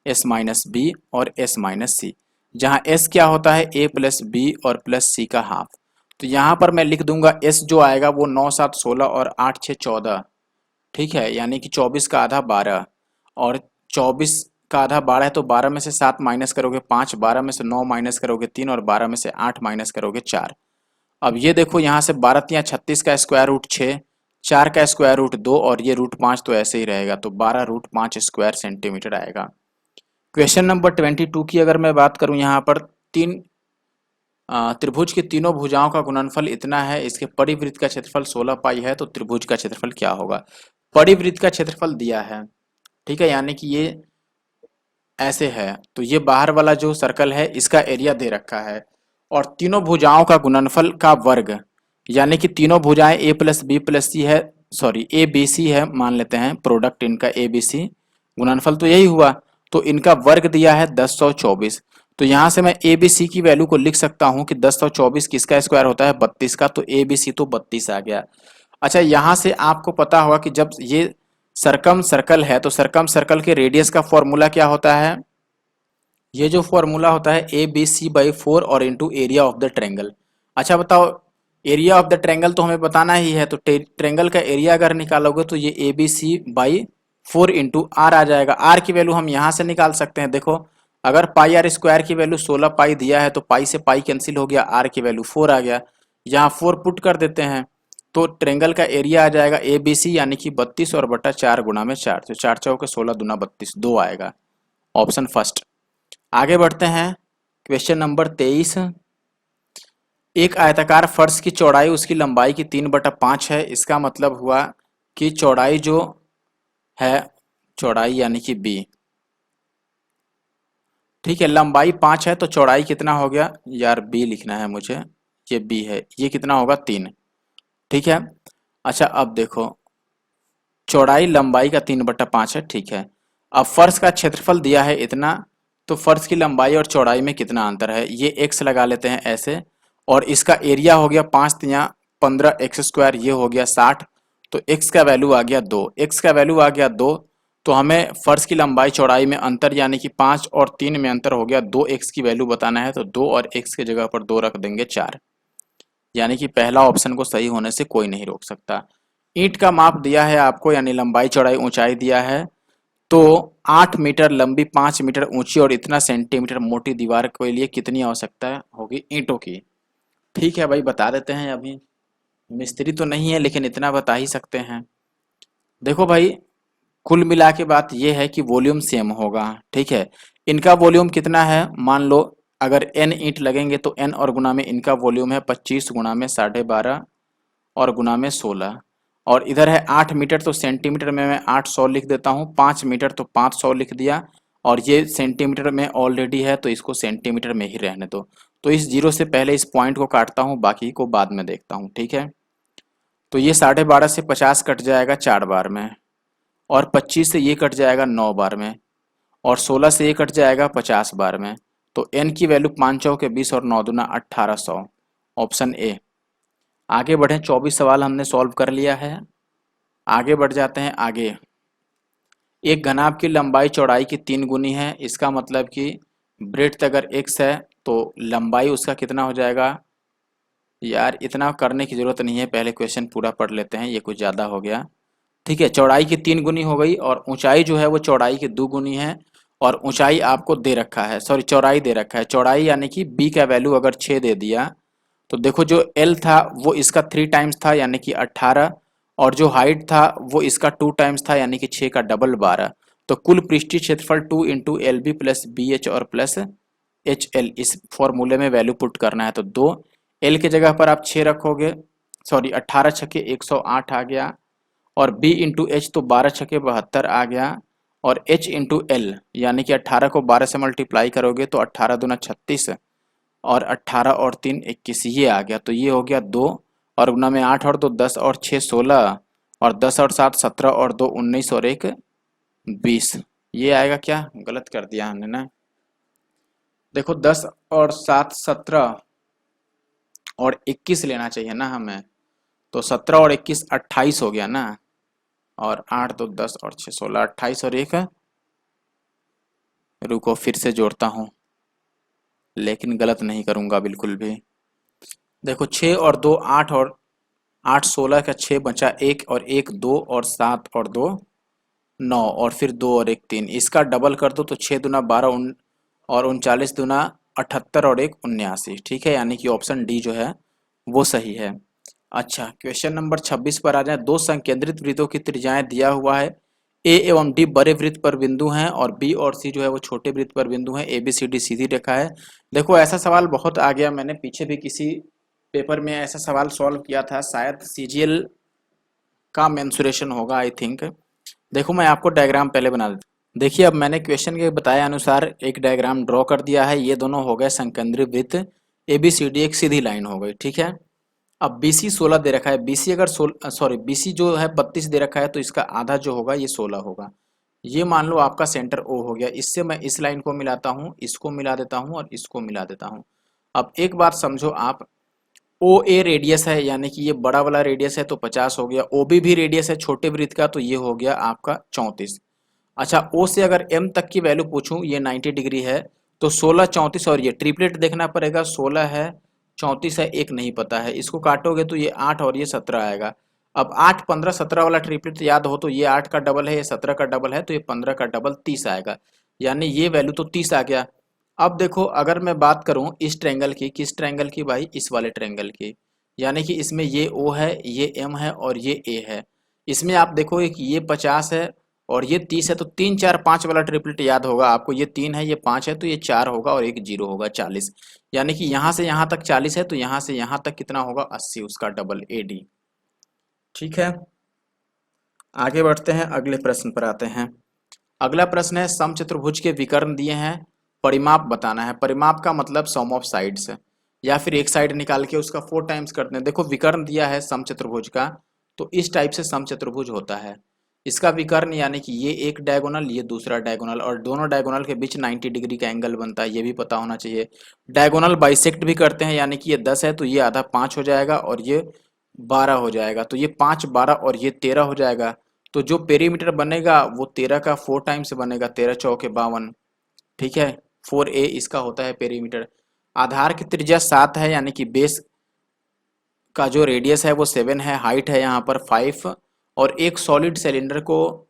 एस माइनस बी और एस माइनस सी, जहाँ एस क्या होता है ए प्लस बी और प्लस सी का हाफ। तो यहाँ पर मैं लिख दूंगा एस जो आएगा वो 9, 7, 16 और 8, 6, 14, ठीक है, यानी कि 24 का आधा 12, और 24 का आधा 12 है तो 12 में से 7 माइनस करोगे 5, 12 में से 9 माइनस करोगे 3 और 12 में से 8 माइनस करोगे 4। अब ये देखो यहाँ से 12 तियाँ 36 का स्क्वायर रूट 6, 4 का स्क्वायर रूट 2 और ये √5 तो ऐसे ही रहेगा, तो 12√5 स्क्वायर सेंटीमीटर आएगा। क्वेश्चन नंबर 22 की अगर मैं बात करूँ, यहाँ पर तीन त्रिभुज की तीनों भुजाओं का गुणनफल इतना है, इसके परिवृत्त का क्षेत्रफल 16 पाई है, तो त्रिभुज का क्षेत्रफल क्या होगा। परिवृत्त का क्षेत्रफल दिया है, ठीक है, यानी कि ये ऐसे है, तो ये बाहर वाला जो सर्कल है इसका एरिया दे रखा है, और तीनों भुजाओं का गुणनफल का वर्ग, यानी कि तीनों भुजाएं ए प्लस बी प्लस सी है, सॉरी ए बी सी है, मान लेते हैं प्रोडक्ट इनका ए बी सी, गुणनफल तो यही हुआ, तो इनका वर्ग दिया है 1024। तो यहाँ से मैं ए बी सी की वैल्यू को लिख सकता हूँ कि 1024 किसका स्क्वायर होता है 32 का, तो ए बी सी तो 32 आ गया। अच्छा, यहाँ से आपको पता होगा कि जब ये सरकम सर्कल है तो सरकम सर्कल के रेडियस का फॉर्मूला क्या होता है, ये जो फॉर्मूला होता है ए बी सी बाई 4 और into area of the triangle. अच्छा बताओ, एरिया ऑफ द ट्रेंगल तो हमें बताना ही है, तो ट्रेंगल का एरिया अगर निकालोगे तो ये A B C by 4 into r आ जाएगा। आर की वैल्यू हम यहाँ से निकाल सकते हैं, देखो अगर पाई आर स्क्वायर की वैल्यू 16 पाई दिया है तो पाई से पाई कैंसिल हो गया, आर की वैल्यू 4 आ गया, यहाँ 4 पुट कर देते हैं, तो ट्रेंगल का एरिया आ जाएगा ए बी सी यानी कि 32 और बटा 4 गुना में 4, तो 4 चौके 16 दूना 32, 2 आएगा, ऑप्शन फर्स्ट। आगे बढ़ते हैं, क्वेश्चन नंबर 23। एक आयताकार फर्श की चौड़ाई उसकी लंबाई की 3/5 है, इसका मतलब हुआ कि चौड़ाई जो है, चौड़ाई यानी कि बी, ठीक है, लंबाई 5 है तो चौड़ाई कितना हो गया यार, बी लिखना है मुझे, ये बी है, ये कितना होगा 3, ठीक है। अच्छा अब देखो, चौड़ाई लंबाई का 3/5 है, ठीक है। अब फर्श का क्षेत्रफल दिया है इतना, तो फर्श की लंबाई और चौड़ाई में कितना अंतर है, ये x लगा लेते हैं ऐसे, और इसका एरिया हो गया 5 तियाँ 15 एक्स स्क्वायर, ये हो गया 60, तो x का वैल्यू आ गया 2, x का वैल्यू आ गया 2, तो हमें फर्श की लंबाई चौड़ाई में अंतर यानी कि 5 और 3 में अंतर हो गया, 2x की वैल्यू बताना है, तो 2 और x की जगह पर 2 रख देंगे 4, यानी कि पहला ऑप्शन को सही होने से कोई नहीं रोक सकता। ईंट का माप दिया है आपको, यानी लंबाई चौड़ाई ऊंचाई दिया है, तो 8 मीटर लंबी 5 मीटर ऊंची और इतना सेंटीमीटर मोटी दीवार के लिए कितनी आवश्यकता होगी ईंटों की। ठीक है भाई, बता देते हैं, अभी मिस्त्री तो नहीं है लेकिन इतना बता ही सकते हैं। देखो भाई, कुल मिला के बात यह है कि वॉल्यूम सेम होगा, ठीक है। इनका वॉल्यूम कितना है, मान लो अगर n ईंट लगेंगे तो n और गुना में इनका वॉल्यूम है 25 गुना में 12.5 और गुना में 16, और इधर है 8 मीटर तो सेंटीमीटर में मैं 800 लिख देता हूँ, 5 मीटर तो 500 लिख दिया, और ये सेंटीमीटर में ऑलरेडी है तो इसको सेंटीमीटर में ही रहने दो। तो इस जीरो से पहले इस पॉइंट को काटता हूँ, बाकी को बाद में देखता हूँ, ठीक है। तो ये 12.5 से 50 कट जाएगा 4 बार में, और 25 से ये कट जाएगा 9 बार में, और 16 से ये कट जाएगा 50 बार में। तो n की वैल्यू 5 चौके 20 और 9 दूना 1800, ऑप्शन ए। आगे बढ़े, 24 सवाल हमने सॉल्व कर लिया है, आगे बढ़ जाते हैं आगे। एक घनाभ की लंबाई चौड़ाई की 3 गुनी है, इसका मतलब कि ब्रेड्थ अगर x है तो लंबाई उसका कितना हो जाएगा, यार इतना करने की जरूरत नहीं है, पहले क्वेश्चन पूरा पढ़ लेते हैं, ये कुछ ज़्यादा हो गया, ठीक है। चौड़ाई की 3 गुनी हो गई, और ऊंचाई जो है वो चौड़ाई की 2 गुनी है, और ऊंचाई आपको दे रखा है, सॉरी चौड़ाई दे रखा है, चौड़ाई यानी कि b का वैल्यू अगर 6 दे दिया, तो देखो जो l था वो इसका 3 टाइम्स था यानी कि 18, और जो हाइट था वो इसका 2 टाइम्स था यानी कि 6 का डबल 12, तो कुल पृष्ठीय क्षेत्रफल 2 into L B plus B H और प्लस एच एल, इस फॉर्मूले में वैल्यू पुट करना है। तो 2 एल के जगह पर आप 6 रखोगे, सॉरी 18 छके 108 आ गया, और b इंटू एच तो 12 छके 72 आ गया, और h इंटू एल यानी कि 18 को 12 से मल्टीप्लाई करोगे तो 18 दूना 36 और 18 और 3 21, ये आ गया। तो ये हो गया 2 और गुना में 8 और 2 10 और 6 16 और 10 और 7 17 और 2 19 और 1 20। ये आएगा क्या? गलत कर दिया हमने ना। देखो 10 और 7 17 और 21 लेना चाहिए ना हमें, तो 17 और 21 28 हो गया ना, और 8 2 10 और 6 16 28 और 1, रुको फिर से जोड़ता हूँ, लेकिन गलत नहीं करूँगा बिल्कुल भी। देखो 6 और 2 8 और 8 16 का 6 बचा 1 और 1 2 और 7 और 2 9 और फिर 2 और 1 3, इसका डबल कर दो तो 6 दूना 12 और 39 दूना 78 और 1 79। ठीक है, यानी कि ऑप्शन डी जो है वो सही है। अच्छा, क्वेश्चन नंबर 26 पर आ जाए। दो संकेंद्रित वृत्तों की त्रिज्याएं दिया हुआ है, ए एवं डी बड़े वृत्त पर बिंदु हैं और बी और सी जो है वो छोटे वृत्त पर बिंदु हैं, ए बी सी डी सीधी रेखा है। देखो ऐसा सवाल बहुत आ गया, मैंने पीछे भी किसी पेपर में ऐसा सवाल सॉल्व किया था, शायद सीजीएल का मेंसुरेशन होगा आई थिंक। देखो मैं आपको डायग्राम पहले बना देता हूँ। देखिए अब मैंने क्वेश्चन के बताए अनुसार एक डायग्राम ड्रॉ कर दिया है। ये दोनों हो गए संकेंद्रित वृत्त, ए बी सी डी एक सीधी लाइन हो गई। ठीक है, अब BC 16 दे रखा है, BC अगर BC जो है 32 दे रखा है तो इसका आधा जो होगा ये 16 होगा। ये मान लो आपका सेंटर O हो गया। इससे मैं इस लाइन को मिलाता हूँ, इसको मिला देता हूँ और इसको मिला देता हूँ। अब एक बात समझो आप, OA रेडियस है यानी कि ये बड़ा वाला रेडियस है तो 50 हो गया। OB भी रेडियस है छोटे वृत्त का, तो ये हो गया आपका 34। अच्छा, O से अगर M तक की वैल्यू पूछूं, ये 90 डिग्री है, तो 16 34 और ये ट्रिपलेट देखना पड़ेगा। 16 है 34 है, एक नहीं पता है, इसको काटोगे तो ये 8 और ये 17 आएगा। अब 8 15 17 वाला ट्रिपलेट याद हो तो ये 8 का डबल है, ये 17 का डबल है, तो ये 15 का डबल 30 आएगा, यानी ये वैल्यू तो 30 आ गया। अब देखो अगर मैं बात करूं इस ट्रायंगल की, किस ट्रायंगल की भाई? इस वाले ट्रायंगल की, यानी कि इसमें ये O है, ये M है और ये A है। इसमें आप देखोगे कि ये 50 है और ये 30 है, तो 3 4 5 वाला ट्रिपलेट याद होगा आपको, ये 3 है ये 5 है, तो ये 4 होगा और एक 0 होगा 40, यानी कि यहाँ से यहाँ तक 40 है, तो यहाँ से यहाँ तक कितना होगा? 80, उसका डबल AD। ठीक है, आगे बढ़ते हैं, अगले प्रश्न पर आते हैं। अगला प्रश्न है, समचतुर्भुज के विकर्ण दिए हैं, परिमाप बताना है। परिमाप का मतलब सम ऑफ साइड्स, या फिर एक साइड निकाल के उसका 4 टाइम्स करते हैं। देखो विकर्ण दिया है समचतुर्भुज का, तो इस टाइप से समचतुर्भुज होता है। इसका विकर्ण यानी कि ये एक डायगोनल, ये दूसरा डायगोनल, और दोनों डायगोनल के बीच 90 डिग्री का एंगल बनता है, ये भी पता होना चाहिए। डायगोनल बाइसेक्ट भी करते हैं, यानी कि ये 10 है तो ये आधा 5 हो जाएगा और ये 12 हो जाएगा, तो ये 5 12 और ये 13 हो जाएगा। तो जो पेरीमीटर बनेगा वो 13 का 4 टाइम्स बनेगा, 13 चौके 52। ठीक है, 4A इसका होता है पेरीमीटर। आधार की त्रिज्या 7 है, यानी कि बेस का जो रेडियस है वो 7 है, हाइट है यहाँ पर 5, और एक सॉलिड सिलेंडर को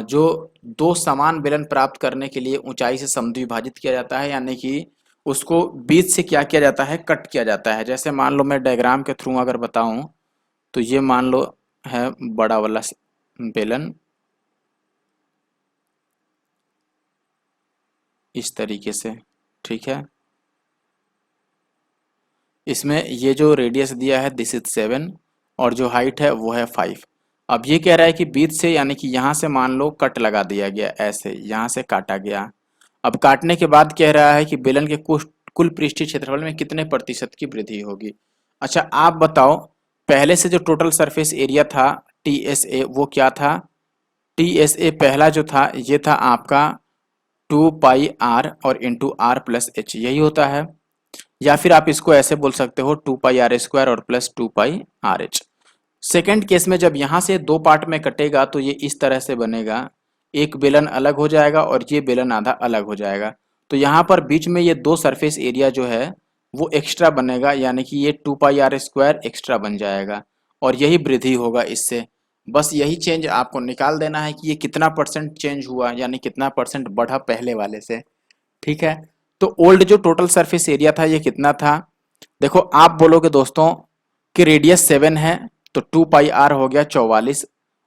जो दो समान बेलन प्राप्त करने के लिए ऊंचाई से समद्विभाजित किया जाता है, यानी कि उसको बीच से क्या किया जाता है? कट किया जाता है। जैसे मान लो मैं डायग्राम के थ्रू अगर बताऊं तो ये मान लो है बड़ा वाला बेलन, इस तरीके से। ठीक है, इसमें ये जो रेडियस दिया है दिस इज 7 और जो हाइट है वो है 5। अब ये कह रहा है कि बीच से, यानी कि यहाँ से मान लो कट लगा दिया गया, ऐसे यहाँ से काटा गया। अब काटने के बाद कह रहा है कि बेलन के कुल पृष्ठीय क्षेत्रफल में कितने प्रतिशत की वृद्धि होगी। अच्छा आप बताओ, पहले से जो टोटल सरफेस एरिया था TSA वो क्या था? TSA पहला जो था ये था आपका 2πr और इंटू r+h, यही होता है। या फिर आप इसको ऐसे बोल सकते हो 2πr² और प्लस 2πrh। सेकेंड केस में जब यहाँ से दो पार्ट में कटेगा तो ये इस तरह से बनेगा, एक बेलन अलग हो जाएगा और ये बेलन आधा अलग हो जाएगा, तो यहाँ पर बीच में ये दो सरफेस एरिया जो है वो एक्स्ट्रा बनेगा, यानी कि ये 2πr² एक्स्ट्रा बन जाएगा और यही वृद्धि होगा इससे। बस यही चेंज आपको निकाल देना है कि ये कितना परसेंट चेंज हुआ, यानी कितना परसेंट बढ़ा पहले वाले से। ठीक है, तो ओल्ड जो टोटल सरफेस एरिया था ये कितना था? देखो आप बोलोगे दोस्तों कि रेडियस 7 है तो 2πr हो गया 44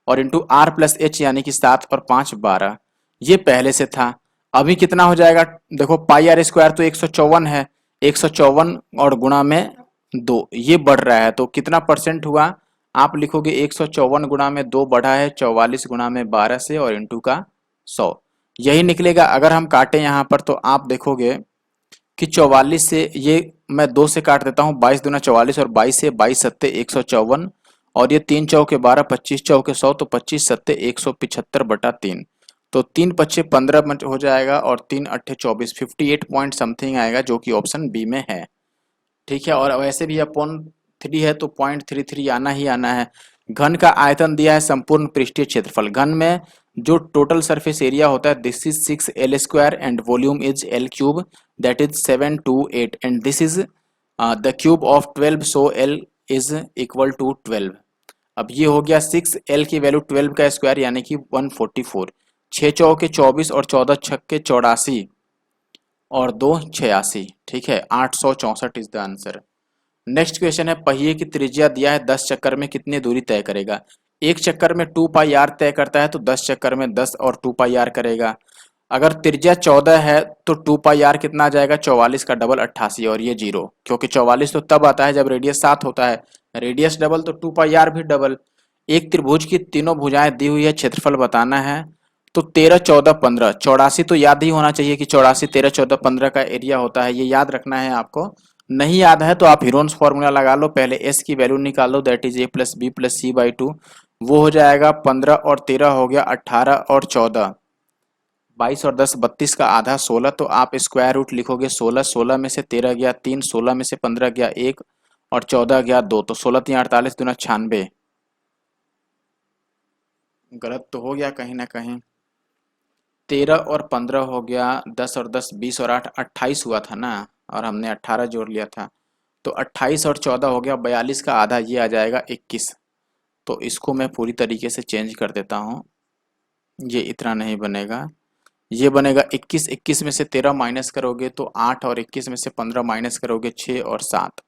और इंटू r+h यानी कि 7 और 5 12, ये पहले से था। अभी कितना हो जाएगा? देखो πr² तो 154 है, 154 और गुणा में 2, ये बढ़ रहा है, तो कितना परसेंट हुआ? आप लिखोगे 154 गुणा में 2 बढ़ा है 44 गुणा में 12 से और इंटू का 100, यही निकलेगा। अगर हम काटें यहाँ पर तो आप देखोगे कि 44 से ये मैं 2 से काट देता हूँ, 22 दूना 44 और 22 से 22 सत्ते 154 और ये 3 चौके 12 25 चौके 100 तो 25 सत्ते 175 बटा 3, तो 3 पच्चे 15 हो जाएगा और 3 अट्ठे 24, 58 पॉइंट समथिंग आएगा जो कि ऑप्शन बी में है। ठीक है, और वैसे भी अपॉन 3 है तो 0.33 आना ही आना है। घन का आयतन दिया है संपूर्ण पृष्ठीय क्षेत्रफल। घन में जो टोटल सरफेस एरिया होता है this is 6 L square and volume is L cube that is 728 and this is the cube of 12 so L is equal to 12। अब ये हो गया 6L की वैल्यू 12 का स्क्वायर यानी कि 144, 6 चौके 24 और 14 छक्के 84 और 2 86। ठीक है, 864 is the answer. Next question है पहिए की त्रिज्या दिया है 10 चक्कर में कितनी दूरी तय करेगा। एक चक्कर में 2 पाई आर तय करता है तो 10 चक्कर में 10 और 2 पाई आर करेगा। अगर त्रिज्या 14 है तो 2 पाई आर कितना आ जाएगा, 44 का डबल 88 और ये 0, क्योंकि 44 तो तब आता है जब रेडियस 7 होता है, रेडियस डबल तो 2 पाई आर भी डबल। एक त्रिभुज की तीनों भुजाएं दी हुई है, क्षेत्रफल बताना है। तो 13 14 15 84 तो याद ही होना चाहिए कि 84 13 14 15 का एरिया होता है, ये याद रखना है आपको। नहीं याद है तो आप हीरोन्स फॉर्मूला लगा लो, पहले एस की वैल्यू निकाल लो दैट इज a+b+c/2, वो हो जाएगा 15 और 13 हो गया 18 और 14, 22 और 10 32 का आधा 16, तो आप स्क्वायर रूट लिखोगे 16, 16 में से 13 गया 3, 16 में से 15 गया 1 और 14 गया 2, तो 16 3 48 दूना 96। गलत तो हो गया कहीं ना कहीं, 13 और 15 हो गया 10 और 10 20 और 8 28 हुआ था ना, और हमने 18 जोड़ लिया था, तो 28 और 14 हो गया 42 का आधा, ये आ जाएगा 21। तो इसको मैं पूरी तरीके से चेंज कर देता हूँ, ये इतना नहीं बनेगा, ये बनेगा 21, 21 में से 13 माइनस करोगे तो 8 और 21 में से 15 माइनस करोगे 6 और 7,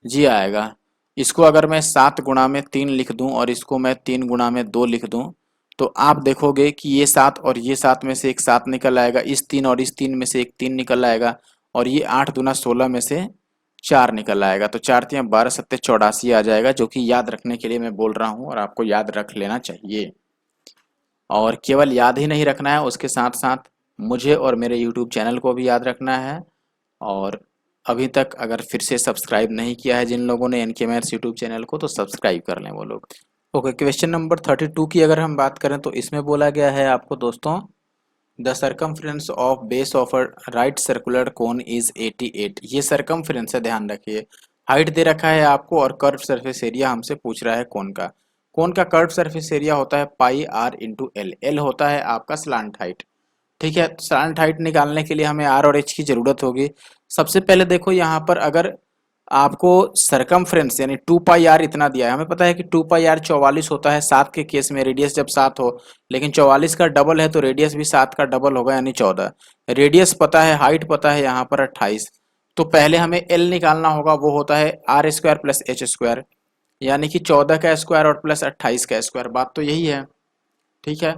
जी आएगा। इसको अगर मैं 7 गुणा में 3 लिख दूं और इसको मैं 3 गुणा में 2 लिख दूं तो आप देखोगे कि ये 7 और ये 7 में से एक 7 निकल आएगा, इस 3 और इस 3 में से एक 3 निकल आएगा और ये 8 दूना 16 में से 4 निकल आएगा, तो 4 तियां 12 सत्ते 84 आ जाएगा, जो कि याद रखने के लिए मैं बोल रहा हूँ और आपको याद रख लेना चाहिए। और केवल याद ही नहीं रखना है, उसके साथ साथ मुझे और मेरे यूट्यूब चैनल को भी याद रखना है। और अभी तक अगर फिर से सब्सक्राइब नहीं किया है जिन लोगों ने एनके मैथ्स यूट्यूब चैनल को, तो सब्सक्राइब कर लें वो लोग। ओके, क्वेश्चन नंबर 32 की अगर हम बात करें तो इसमें बोला गया है आपको दोस्तों, the circumference of base of a right circular cone is 88। ये सरकमफ्रेंस है, ध्यान रखिए। हाइट दे रखा है आपको और कर्व सरफेस एरिया हमसे पूछ रहा है कोन का। कोन का कर्व सरफेस एरिया होता है pi are into L, L होता है आपका स्लांट हाइट। ठीक है, स्लांट हाइट निकालने के लिए हमें आर और एच की जरूरत होगी। सबसे पहले देखो यहाँ पर अगर आपको सरकमफ्रेंस यानी 2 पाई आर इतना दिया है, हमें पता है कि 2 पाई आर 44 होता है 7 के केस में, रेडियस जब 7 हो, लेकिन 44 का डबल है तो रेडियस भी 7 का डबल होगा यानी 14। रेडियस पता है, हाइट पता है यहाँ पर 28, तो पहले हमें एल निकालना होगा, वो होता है R square plus H square, यानी कि 14 का स्क्वायर और प्लस 28 का स्क्वायर, बात तो यही है। ठीक है,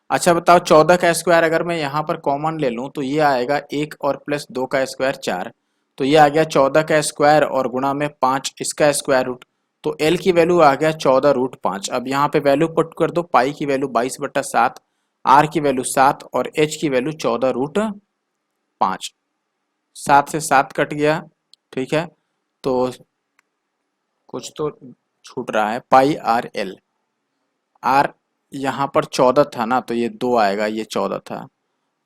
अच्छा बताओ 14 का स्क्वायर अगर मैं यहाँ पर कॉमन ले लूँ तो ये आएगा 1 और प्लस 2 का स्क्वायर 4, तो ये आ गया 14 का स्क्वायर और गुणा में 5 इसका स्क्वायर रूट, तो एल की वैल्यू आ गया 14 रूट 5। अब यहाँ पे वैल्यू पुट कर दो, पाई की वैल्यू 22/7, आर की वैल्यू 7 और एच की वैल्यू 14 रूट 5, 7 से 7 कट गया। ठीक है, तो कुछ तो छूट रहा है, पाई आर एल, आर यहाँ पर 14 था ना तो ये 2 आएगा, ये 14 था,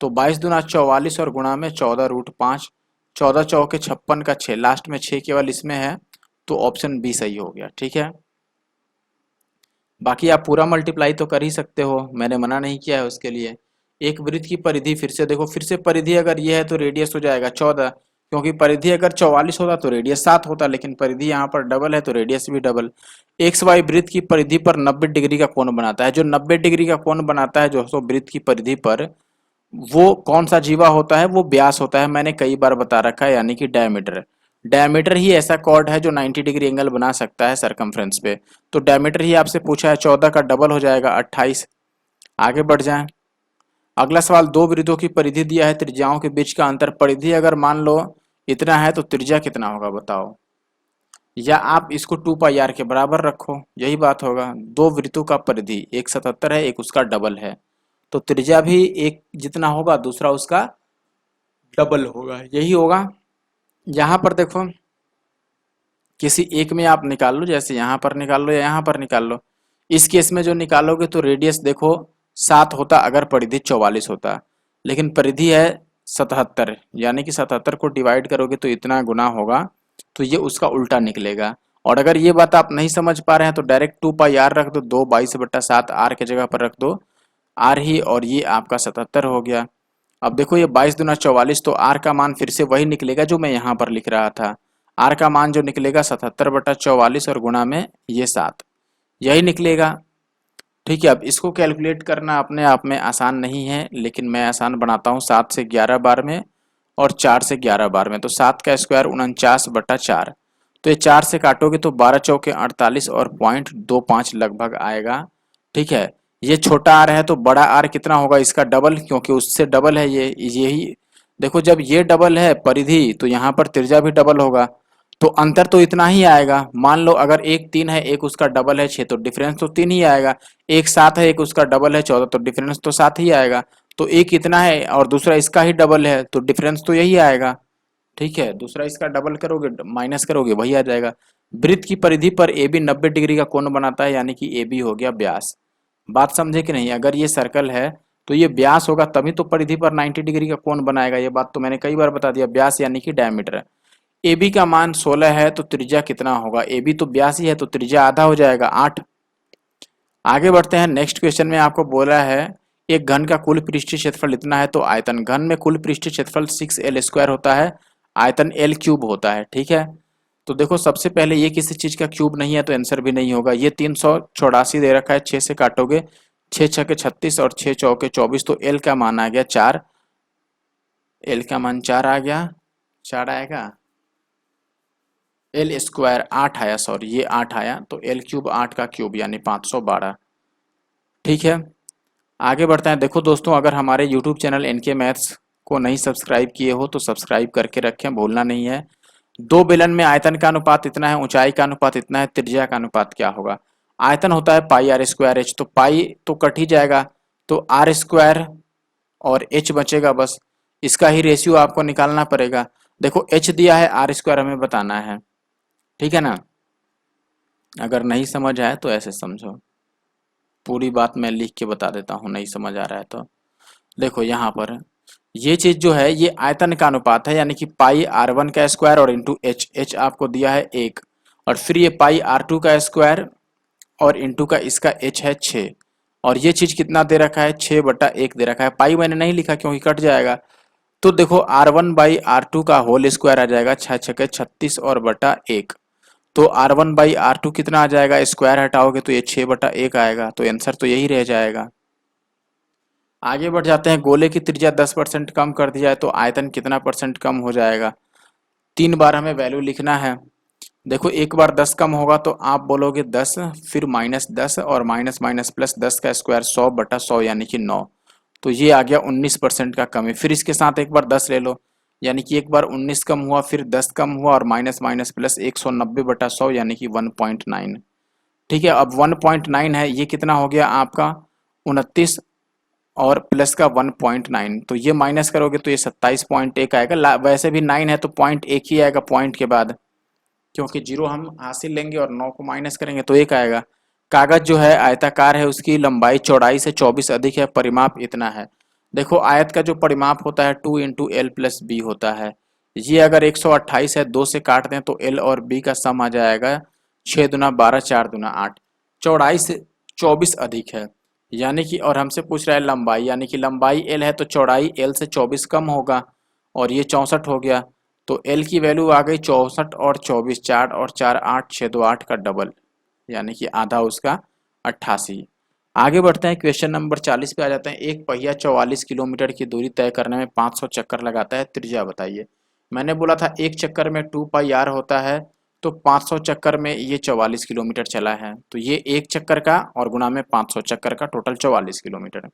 तो 22 दूना 44 और गुणा में 14 रूट 5, 14 चौके 56 का 6, लास्ट में 6 केवल इसमें है, तो ऑप्शन बी सही हो गया। ठीक है, बाकी आप पूरा मल्टीप्लाई तो कर ही सकते हो, मैंने मना नहीं किया है उसके लिए। एक वृत्त की परिधि फिर से देखो, फिर से परिधि अगर ये है तो रेडियस हो जाएगा 14, क्योंकि परिधि अगर 44 होता तो रेडियस 7 होता, लेकिन परिधि यहाँ पर डबल है तो रेडियस भी डबल। एक्स वाई वृत्त की परिधि पर 90 डिग्री का कोण बनाता है, जो 90 डिग्री का कोण बनाता है जो वृत्त की परिधि पर, वो कौन सा जीवा होता है, वो व्यास होता है, मैंने कई बार बता रखा है, यानी कि डायमीटर। डायमीटर ही ऐसा कॉर्ड है जो 90 डिग्री एंगल बना सकता है सरकमफ्रेंस पे, तो डायमीटर ही आपसे पूछा है, 14 का डबल हो जाएगा 28। आगे बढ़ जाएं, अगला सवाल, दो वृत्तों की परिधि दिया है, त्रिज्याओं के बीच का अंतर, परिधि अगर मान लो इतना है तो त्रिज्या कितना होगा बताओ, या आप इसको 2 पाई आर के बराबर रखो, यही बात होगा। दो वृत्तों का परिधि, एक 77 है एक उसका डबल है, तो त्रिज्या भी एक जितना होगा, दूसरा उसका डबल होगा, यही होगा। यहाँ पर देखो किसी एक में आप निकाल लो, जैसे यहाँ पर निकाल लो या यहाँ पर निकाल लो। इस केस में जो निकालोगे तो रेडियस देखो 7 होता अगर परिधि 44 होता, लेकिन परिधि है 77, यानी कि 77 को डिवाइड करोगे तो इतना गुना होगा, तो ये उसका उल्टा निकलेगा। और अगर ये बात आप नहीं समझ पा रहे हैं तो डायरेक्ट 2 पाई आर रख दो, 2/22/7 आर की जगह पर रख दो आर ही, और ये आपका 77 हो गया। अब देखो ये 22 दूना 44, तो आर का मान फिर से वही निकलेगा जो मैं यहाँ पर लिख रहा था। आर का मान जो निकलेगा 77/44 और गुणा में ये 7, यही निकलेगा। ठीक है, अब इसको कैलकुलेट करना अपने आप में आसान नहीं है, लेकिन मैं आसान बनाता हूँ। 7 से 11 बार में और 4 से 11 बार में, तो 7 का स्क्वायर 49/4, तो ये 4 से काटोगे तो 12 चौके 48 और 0.25 लगभग आएगा। ठीक है, ये छोटा आर है तो बड़ा आर कितना होगा, इसका डबल, क्योंकि उससे डबल है ये, यही देखो जब ये डबल है परिधि तो यहाँ पर त्रिज्या भी डबल होगा, तो अंतर तो इतना ही आएगा। मान लो अगर एक 3 है, एक उसका डबल है 6, तो डिफरेंस तो 3 ही आएगा। एक 7 है, एक उसका डबल है 14, तो डिफरेंस तो 7 ही आएगा। तो एक इतना है और दूसरा इसका ही डबल है, तो डिफरेंस तो यही आएगा। ठीक है, दूसरा इसका डबल करोगे माइनस करोगे वही आ जाएगा। वृत्त की परिधि पर ए बी 90 डिग्री का कोण बनाता है, यानी कि ए बी हो गया व्यास। बात समझे कि नहीं? अगर ये सर्कल है तो ये व्यास होगा, तभी तो परिधि पर 90 डिग्री का कोण बनाएगा। ये बात तो मैंने कई बार बता दिया। व्यास यानी कि डायमीटर। ए बी का मान 16 है तो त्रिज्या कितना होगा? ए बी तो 82 है तो त्रिज्या आधा हो जाएगा 8। आगे बढ़ते हैं। नेक्स्ट क्वेश्चन में आपको बोला है एक घन का कुल पृष्ठीय क्षेत्रफल इतना है तो आयतन। घन में कुल पृष्ठीय क्षेत्रफल 6l² होता है, आयतन l³ होता है। ठीक है, तो देखो सबसे पहले ये किसी चीज का क्यूब नहीं है तो आंसर भी नहीं होगा। ये 384 दे रखा है, 6 से काटोगे 6 छके 36 और 6 चौके 24, तो l का मान आ गया 4। l का मान 4 आ गया, 4 आएगा। l² 8 आया, सॉरी ये 8 आया, तो l³ 8 का क्यूब यानी 512। ठीक है, आगे बढ़ते हैं। देखो दोस्तों, अगर हमारे YouTube चैनल एनके मैथ्स को नहीं सब्सक्राइब किए हो तो सब्सक्राइब करके रखें, भूलना नहीं है। दो बेलन में आयतन का अनुपात इतना है, ऊंचाई का अनुपात इतना है, त्रिज्या का अनुपात क्या होगा? आयतन होता है πr² h, तो पाई तो कट ही जाएगा, तो r² और h बचेगा बस। इसका ही रेशियो आपको निकालना पड़ेगा। देखो h दिया है, r² हमें बताना है। ठीक है ना? अगर नहीं समझ आए तो ऐसे समझो, पूरी बात मैं लिख के बता देता हूँ, नहीं समझ आ रहा है तो। देखो यहाँ पर ये चीज जो है ये आयतन का अनुपात है, यानी कि πr1 का स्क्वायर और इंटू h आपको दिया है 1, और फिर ये πr2 का स्क्वायर और इंटू का इसका h है 6, और ये चीज कितना दे रखा है 6/1 दे रखा है। पाई मैंने नहीं लिखा क्योंकि कट जाएगा। तो देखो r1/r2 का होल स्क्वायर आ जाएगा 6 छके 36 और बटा 1, तो r1/r2 कितना आ जाएगा? स्क्वायर हटाओगे तो ये 6/1 आएगा, तो आंसर तो यही रह जाएगा। आगे बढ़ जाते हैं। गोले की त्रिज्या 10% कम कर दी जाए तो आयतन कितना परसेंट कम हो जाएगा? 3 बार हमें वैल्यू लिखना है। देखो एक बार 10 कम होगा तो आप बोलोगे 10, फिर -10 और माइनस माइनस प्लस 10 का स्क्वायर 100/100 यानी कि 9, तो ये आ गया 19% का कमी। फिर इसके साथ एक बार 10 ले लो, यानी कि एक बार 19 कम हुआ, फिर 10 कम हुआ और माइनस माइनस प्लस 190/100 यानी कि 1.9। ठीक है, अब 1.9 है, ये कितना हो गया आपका 29 और प्लस का 1.9, तो ये माइनस करोगे तो ये 27.1 आएगा। वैसे भी 9 है तो पॉइंट एक ही आएगा पॉइंट के बाद, क्योंकि 0 हम हासिल लेंगे और 9 को माइनस करेंगे तो 1 आएगा। कागज जो है आयताकार है, उसकी लंबाई चौड़ाई से 24 अधिक है, परिमाप इतना है। देखो आयत का जो परिमाप होता है 2 × l+b होता है। ये अगर 128 है, 2 से काट दें तो l और b का सम आ जाएगा 6 दूना 12 4 दूना 8, चौड़ाई से 24 अधिक है, यानी कि और हमसे पूछ रहा है लंबाई, यानी कि लंबाई l है तो चौड़ाई l से 24 कम होगा, और ये 64 हो गया, तो l की वैल्यू आ गई 64 और 24, 4 और 4 8, 6 2 8 का डबल, यानी कि आधा उसका 88। आगे बढ़ते हैं, क्वेश्चन नंबर 40 पे आ जाते हैं। एक पहिया 44 किलोमीटर की दूरी तय करने में 500 चक्कर लगाता है, त्रिज्या बताइए। मैंने बोला था एक चक्कर में 2πr होता है, तो 500 चक्कर में ये 44 किलोमीटर चला है, तो ये एक चक्कर का और गुणा में 500 चक्कर का, टोटल 44 किलोमीटर।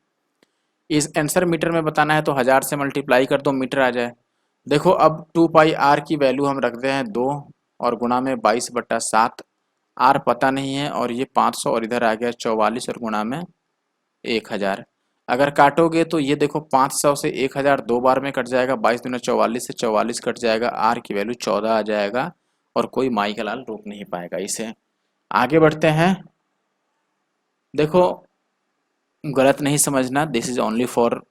इस आंसर मीटर में बताना है तो 1000 से मल्टीप्लाई कर दो, मीटर आ जाए। देखो अब 2πr की वैल्यू हम रखते हैं 2 और गुणा में 22/7, आर पता नहीं है, और ये 500 और इधर आ गया 44 और गुणा में 1000। अगर काटोगे तो ये देखो 500 से 1000 दो बार में कट जाएगा, 22 दूना 44 से 44 कट जाएगा, आर की वैल्यू 14 आ जाएगा और कोई माई का लाल रोक नहीं पाएगा इसे। आगे बढ़ते हैं। देखो गलत नहीं समझना, this is only for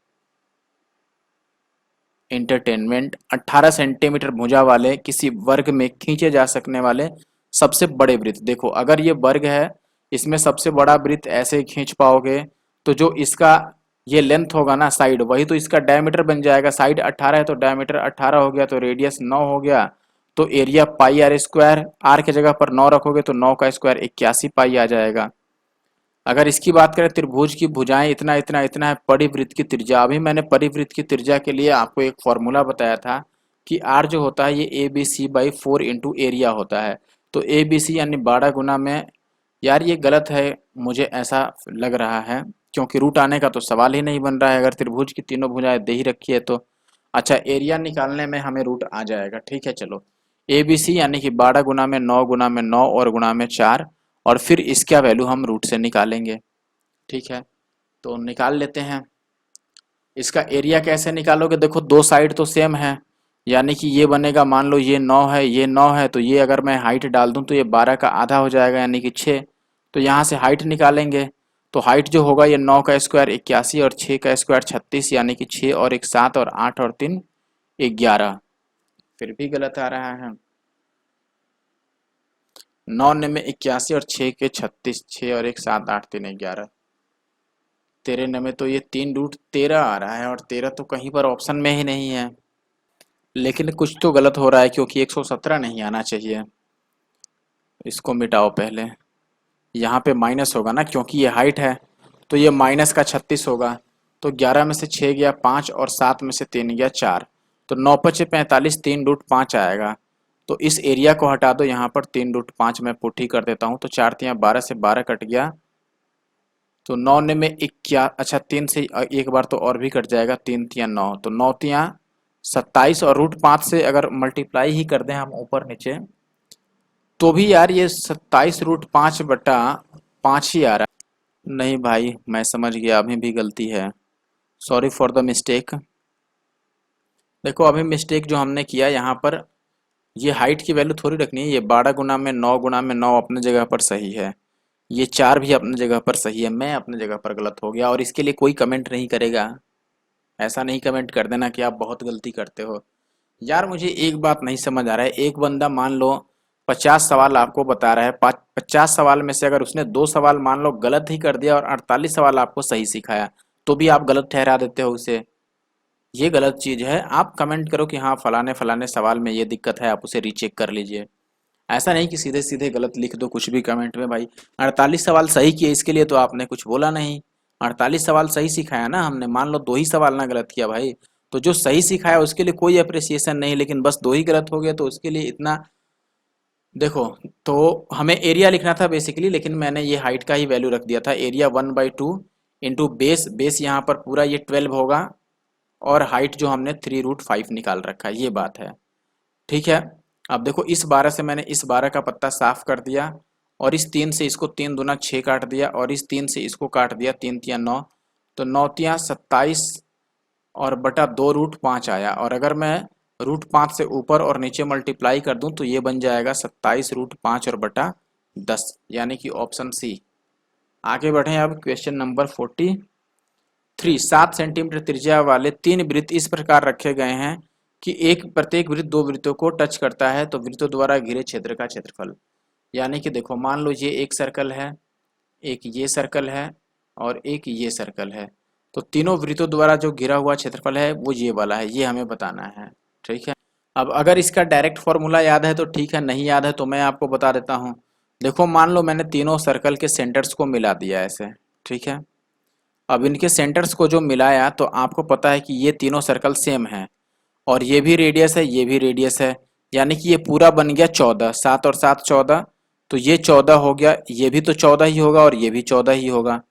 entertainment. 18 centimetre भुजा वाले किसी वर्ग में खींचे जा सकने वाले सबसे बड़े वृत्त, देखो अगर ये वर्ग है, इसमें सबसे बड़ा वृत्त ऐसे ही खींच पाओगे तो जो इसका ये लेंथ होगा ना साइड, वही तो इसका डायमीटर बन जाएगा। साइड 18 है तो डायमीटर 18 हो गया, तो रेडियस 9 हो गया, तो area pi are square, R की जगह पर 9 रखोगे तो 9 का स्क्वायर 81 पाई आ जाएगा। अगर इसकी बात करें त्रिभुज की भुजाएं इतना इतना इतना है, परिवृत्त की त्रिज्या, अभी मैंने परिवृत्त की त्रिज्या के लिए आपको एक फॉर्मूला बताया था कि आर जो होता है ये A B C by 4 into area होता है। तो ए बी सी यानी 12 गुना में, यार ये गलत है मुझे ऐसा लग रहा है, क्योंकि रूट आने का तो सवाल ही नहीं बन रहा है अगर त्रिभुज की तीनों भुजाएं दे ही रखी है तो। अच्छा एरिया निकालने में हमें रूट आ जाएगा, ठीक है चलो। ए बी सी यानी कि 12 गुना में 9 गुना में 9 और गुना में 4, और फिर इसका वैल्यू हम रूट से निकालेंगे, ठीक है। तो निकाल लेते हैं। इसका एरिया कैसे निकालोगे, देखो दो साइड तो सेम है, यानी कि ये बनेगा, मान लो ये 9 है ये 9 है, तो ये अगर मैं हाइट डाल दूं तो ये 12 का आधा हो जाएगा यानी कि 6। तो यहाँ से हाइट निकालेंगे, तो हाइट जो होगा ये 9 का स्क्वायर 81 और 6 का स्क्वायर 36, यानी कि 6 और 1 7 और 8 और 3 11। फिर भी गलत आ रहा है। 9 में 81 और 6 के 36, 6 और 1 7 8 3 11। 13 में तो ये 3√13 आ रहा है, और 13 तो कहीं पर ऑप्शन में ही नहीं है। लेकिन कुछ तो गलत हो रहा है, क्योंकि 117 नहीं आना चाहिए। इसको मिटाओ पहले, यहाँ पे माइनस होगा ना क्योंकि ये हाइट है, तो ये माइनस का 36 होगा। तो 11 में से 6 गया 5 और 7 में से 3 गया 4, तो 9 पचे 45, 3√5 आएगा। तो इस एरिया को हटा दो, यहाँ पर 3√5 मैं पुट्ठी कर देता हूँ, तो 4 तियाँ 12 से 12 कट गया, तो 9 में एक क्या, अच्छा 3 से एक बार तो और भी कट जाएगा, 3 तियाँ 9, तो 9 तियाँ 27, और √5 से अगर मल्टीप्लाई ही कर दें हम ऊपर नीचे तो भी यार ये 27√5/5 ही आ रहा है। नहीं भाई मैं समझ गया, अभी भी गलती है, सॉरी फॉर द मिस्टेक। देखो अभी मिस्टेक जो हमने किया यहाँ पर, ये हाइट की वैल्यू थोड़ी रखनी है, ये 12 गुना में 9 गुना में 9 अपने जगह पर सही है, ये 4 भी अपने जगह पर सही है, मैं अपने जगह पर गलत हो गया, और इसके लिए कोई कमेंट नहीं करेगा। ऐसा नहीं कमेंट कर देना कि आप बहुत गलती करते हो। यार मुझे एक बात नहीं समझ आ रहा है, एक बंदा मान लो 50 सवाल आपको बता रहा है, 50 सवाल में से अगर उसने 2 सवाल मान लो गलत ही कर दिया और 48 सवाल आपको सही सिखाया, तो भी आप गलत ठहरा देते हो उसे। ये गलत चीज़ है। आप कमेंट करो कि हाँ फलाने फलाने सवाल में ये दिक्कत है, आप उसे रीचेक कर लीजिए। ऐसा नहीं कि सीधे सीधे गलत लिख दो कुछ भी कमेंट में। भाई 48 सवाल सही किए, इसके लिए तो आपने कुछ बोला नहीं। 48 सवाल सही सिखाया ना हमने, मान लो 2 ही सवाल ना गलत किया भाई, तो जो सही सिखाया उसके लिए कोई अप्रिसिएशन नहीं, लेकिन बस 2 ही गलत हो गया तो उसके लिए इतना। देखो तो हमें एरिया लिखना था बेसिकली, लेकिन मैंने ये हाइट का ही वैल्यू रख दिया था, एरिया 1/2 इंटू बेस, बेस यहाँ पर पूरा ये 12 होगा, और हाइट जो हमने 3√5 निकाल रखा है, ये बात है, ठीक है। अब देखो इस 12 से मैंने इस 12 का पत्ता साफ कर दिया, और इस 3 से इसको 3 दूना 6 काट दिया, और इस 3 से इसको काट दिया, 3 तियाँ 9, तो 9 तियाँ 27 और बटा 2√5 आया। और अगर मैं √5 से ऊपर और नीचे मल्टीप्लाई कर दूं तो ये बन जाएगा 27√5 और बटा 10, यानी कि ऑप्शन सी। आगे बढ़ें अब क्वेश्चन नंबर 43। 7 सेंटीमीटर त्रिज्या वाले 3 वृत्त इस प्रकार रखे गए हैं कि एक प्रत्येक वृत्त 2 वृत्तों को टच करता है, तो वृत्तों द्वारा घिरे क्षेत्र का क्षेत्रफल। यानी कि देखो मान लो ये एक सर्कल है, एक ये सर्कल है और एक ये सर्कल है, तो तीनों वृत्तों द्वारा जो घिरा हुआ क्षेत्रफल है वो ये वाला है, ये हमें बताना है, ठीक है। अब अगर इसका डायरेक्ट फॉर्मूला याद है तो ठीक है, नहीं याद है तो मैं आपको बता देता हूँ। देखो मान लो मैंने तीनों सर्कल के सेंटर्स को मिला दिया ऐसे, ठीक है। अब इनके सेंटर्स को जो मिलाया तो आपको पता है कि ये तीनों सर्कल सेम हैं, और ये भी रेडियस है ये भी रेडियस है, यानी कि ये पूरा बन गया 14, 7 और 7 14, तो ये 14 हो गया, ये भी तो 14 ही होगा और ये भी 14 ही होगा,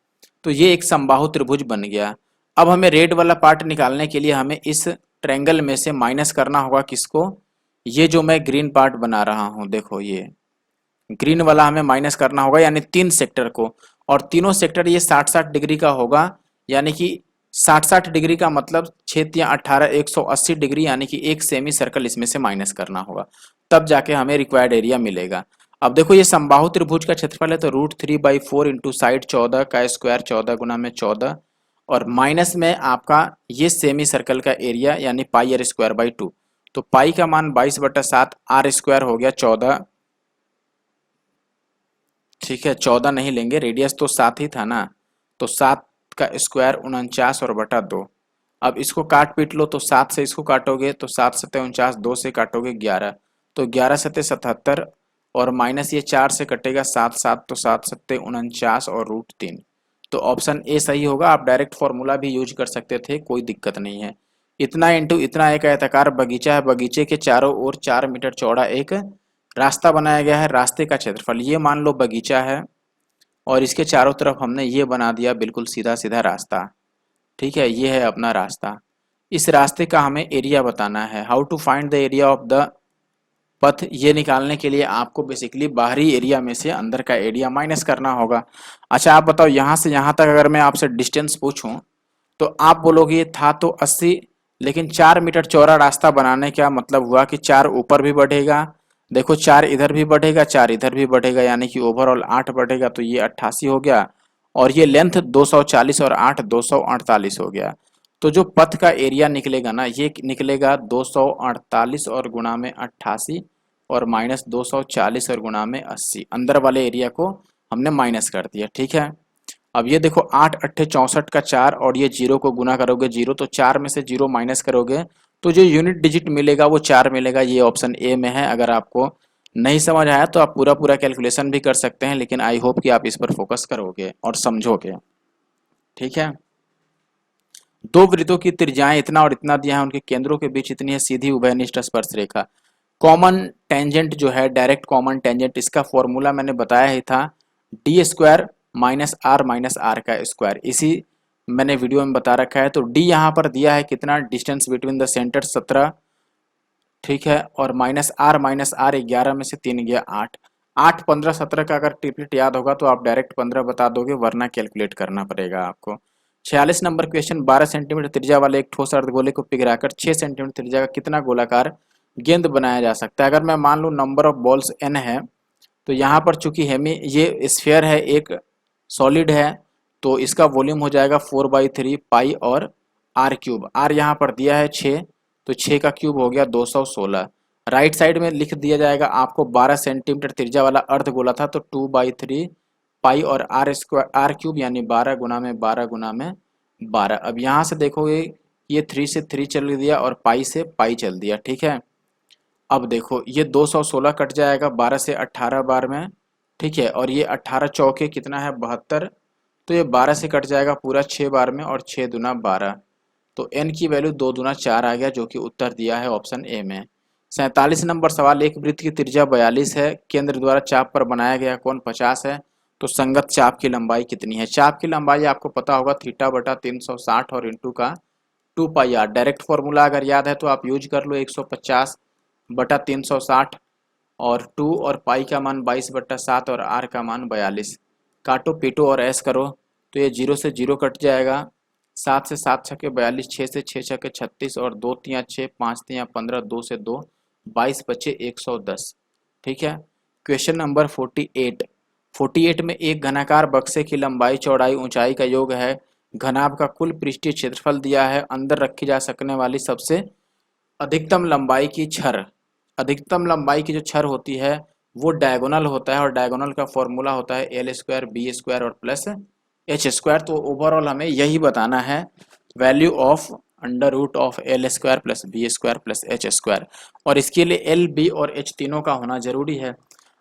तो ये एक समबाहु त्रिभुज बन गया। अब हमें रेड वाला पार्ट निकालने के लिए हमें इस ट्रायंगल में से माइनस करना होगा किसको, ये जो मैं ग्रीन पार्ट बना रहा हूँ, देखो ये ग्रीन वाला हमें माइनस करना होगा, यानी 3 सेक्टर को, और तीनों सेक्टर ये 60-60 डिग्री का होगा, यानी कि 60-60 डिग्री का मतलब 6×18 180 डिग्री, यानी कि एक सेमी सर्कल इसमें से माइनस करना होगा, तब जाके हमें रिक्वायर्ड एरिया मिलेगा। अब देखो ये समबाहु त्रिभुज का क्षेत्रफल है, तो √3/4 इंटू साइड 14 का स्क्वायर, 14 गुना में 14, और माइनस में आपका ये सेमी सर्कल का एरिया यानी πr²/2। तो पाई का मान 22/7, r² हो गया 14। ठीक है, 14 नहीं लेंगे, रेडियस तो 7 ही था ना, तो 7 का स्क्वायर 49 और बटा 2। अब इसको काट पीट लो, तो 7 से इसको काटोगे तो 7 सत्ते 49, 2 से काटोगे 11, तो 11 सत्ते 77, और माइनस ये 4 से कटेगा 7 7, तो 7 सत्ते 49 और √3। तो ऑप्शन ए सही होगा। आप डायरेक्ट फॉर्मूला भी यूज कर सकते थे, कोई दिक्कत नहीं है। इतना इंटू इतना एक आयताकार बगीचा है, बगीचे के चारों ओर 4 मीटर चौड़ा एक रास्ता बनाया गया है, रास्ते का क्षेत्रफल ये मान लो बगीचा है, और इसके चारों तरफ हमने ये बना दिया बिल्कुल सीधा सीधा रास्ता। ठीक है, ये है अपना रास्ता। इस रास्ते का हमें एरिया बताना है। How to find the area of the path, ये निकालने के लिए आपको बेसिकली बाहरी एरिया में से अंदर का एरिया माइनस करना होगा। अच्छा आप बताओ, यहाँ से यहाँ तक अगर मैं आपसे डिस्टेंस पूछूं तो आप बोलोगे ये था तो 80, लेकिन 4 मीटर चौड़ा रास्ता बनाने का मतलब हुआ कि 4 ऊपर भी बढ़ेगा, देखो 4 इधर भी बढ़ेगा, 4 इधर भी बढ़ेगा, यानी कि ओवरऑल 8 बढ़ेगा, तो ये 88 हो गया, और ये लेंथ 240 और 8 248 हो गया। तो जो पथ का एरिया निकलेगा ना, ये निकलेगा 248 और गुणा में 88 और माइनस 240 और गुणा में 80। अंदर वाले एरिया को हमने माइनस कर दिया। ठीक है, अब ये देखो 8 8 64 का 4, और ये 0 को गुना करोगे 0, तो 4 में से 0 माइनस करोगे तो जो यूनिट डिजिट मिलेगा वो 4 मिलेगा। ये ऑप्शन ए में है। अगर आपको नहीं समझ आया तो आप पूरा पूरा कैलकुलेशन भी कर सकते हैं, लेकिन आई होप कि आप इस पर फोकस करोगे और समझोगे। ठीक है, दो वृत्तों की त्रिज्याएं इतना और इतना दिया है, उनके केंद्रों के बीच इतनी है सीधी उभयनिष्ठ स्पर्श रेखा। कॉमन टेंजेंट जो है, डायरेक्ट कॉमन टेंजेंट, इसका फॉर्मूला मैंने बताया ही था, d² माइनस आर का स्क्वायर। इसी मैंने वीडियो में बता रखा है। तो d यहाँ पर दिया है कितना, डिस्टेंस बिटवीन द सेंटर 17, ठीक है, और माइनस आर 11 में से 3 गया 8, 8 15 17 का अगर ट्रिपलेट याद होगा तो आप डायरेक्ट 15 बता दोगे, वरना कैलकुलेट करना पड़ेगा आपको। 46 नंबर क्वेश्चन, 12 सेंटीमीटर त्रिज्या वाले एक ठोस अर्धगोले को पिघलाकर 6 सेंटीमीटर त्रिज्या का कितना गोलाकार गेंद बनाया जा सकता है। अगर मैं मान लूँ नंबर ऑफ बॉल्स n है, तो यहाँ पर चूंकि हेमी ये स्फीयर है, एक सॉलिड है, तो इसका वॉल्यूम हो जाएगा 4/3 पाई और r³। r यहाँ पर दिया है 6, तो 6 का क्यूब हो गया 216। राइट साइड में लिख दिया जाएगा आपको 12 सेंटीमीटर त्रिज्या वाला अर्धगोला था, तो 2/3 पाई और r³ यानी 12 गुना में 12 गुना में 12। अब यहाँ से देखोगे ये 3 से 3 चल दिया और पाई से पाई चल दिया। ठीक है, अब देखो ये 216 कट जाएगा 12 से 18 बार में। ठीक है, और ये 18 चौके कितना है 72, तो ये 12 से कट जाएगा पूरा 6 बार में, और 6 दूना 12, तो n की वैल्यू 2 दूना 4 आ गया, जो कि उत्तर दिया है ऑप्शन ए में। 47 नंबर सवाल, एक वृत्त की त्रिज्या 42 है, केंद्र द्वारा चाप पर बनाया गया कोण 50 है, तो संगत चाप की लंबाई कितनी है। चाप की लंबाई आपको पता होगा θ/360 और इंटू का 2πr। डायरेक्ट फॉर्मूला अगर याद है तो आप यूज कर लो, 150/360 और 2 और पाई का मान 22/7 और r का मान 42। काटो पीटो और ऐस करो, तो ये 0 से 0 कट जाएगा, 7 से 7 छके 42, 6 से 6 छके 36 और 2 तियाँ 6, 5 तियाँ 15, 2 से 2 22 बचे 110। ठीक है, क्वेश्चन नंबर 48 में एक घनाकार बक्से की लंबाई चौड़ाई ऊंचाई का योग है, घनाभ का कुल पृष्ठीय क्षेत्रफल दिया है, अंदर रखी जा सकने वाली सबसे अधिकतम लंबाई की छर। अधिकतम लंबाई की जो छर होती है वो डायगोनल होता है, और डायगोनल का फॉर्मूला होता है l² b² और प्लस h²। तो ओवरऑल हमें यही बताना है, value of √of l² plus b² plus h², और इसके लिए l b और h तीनों का होना जरूरी है।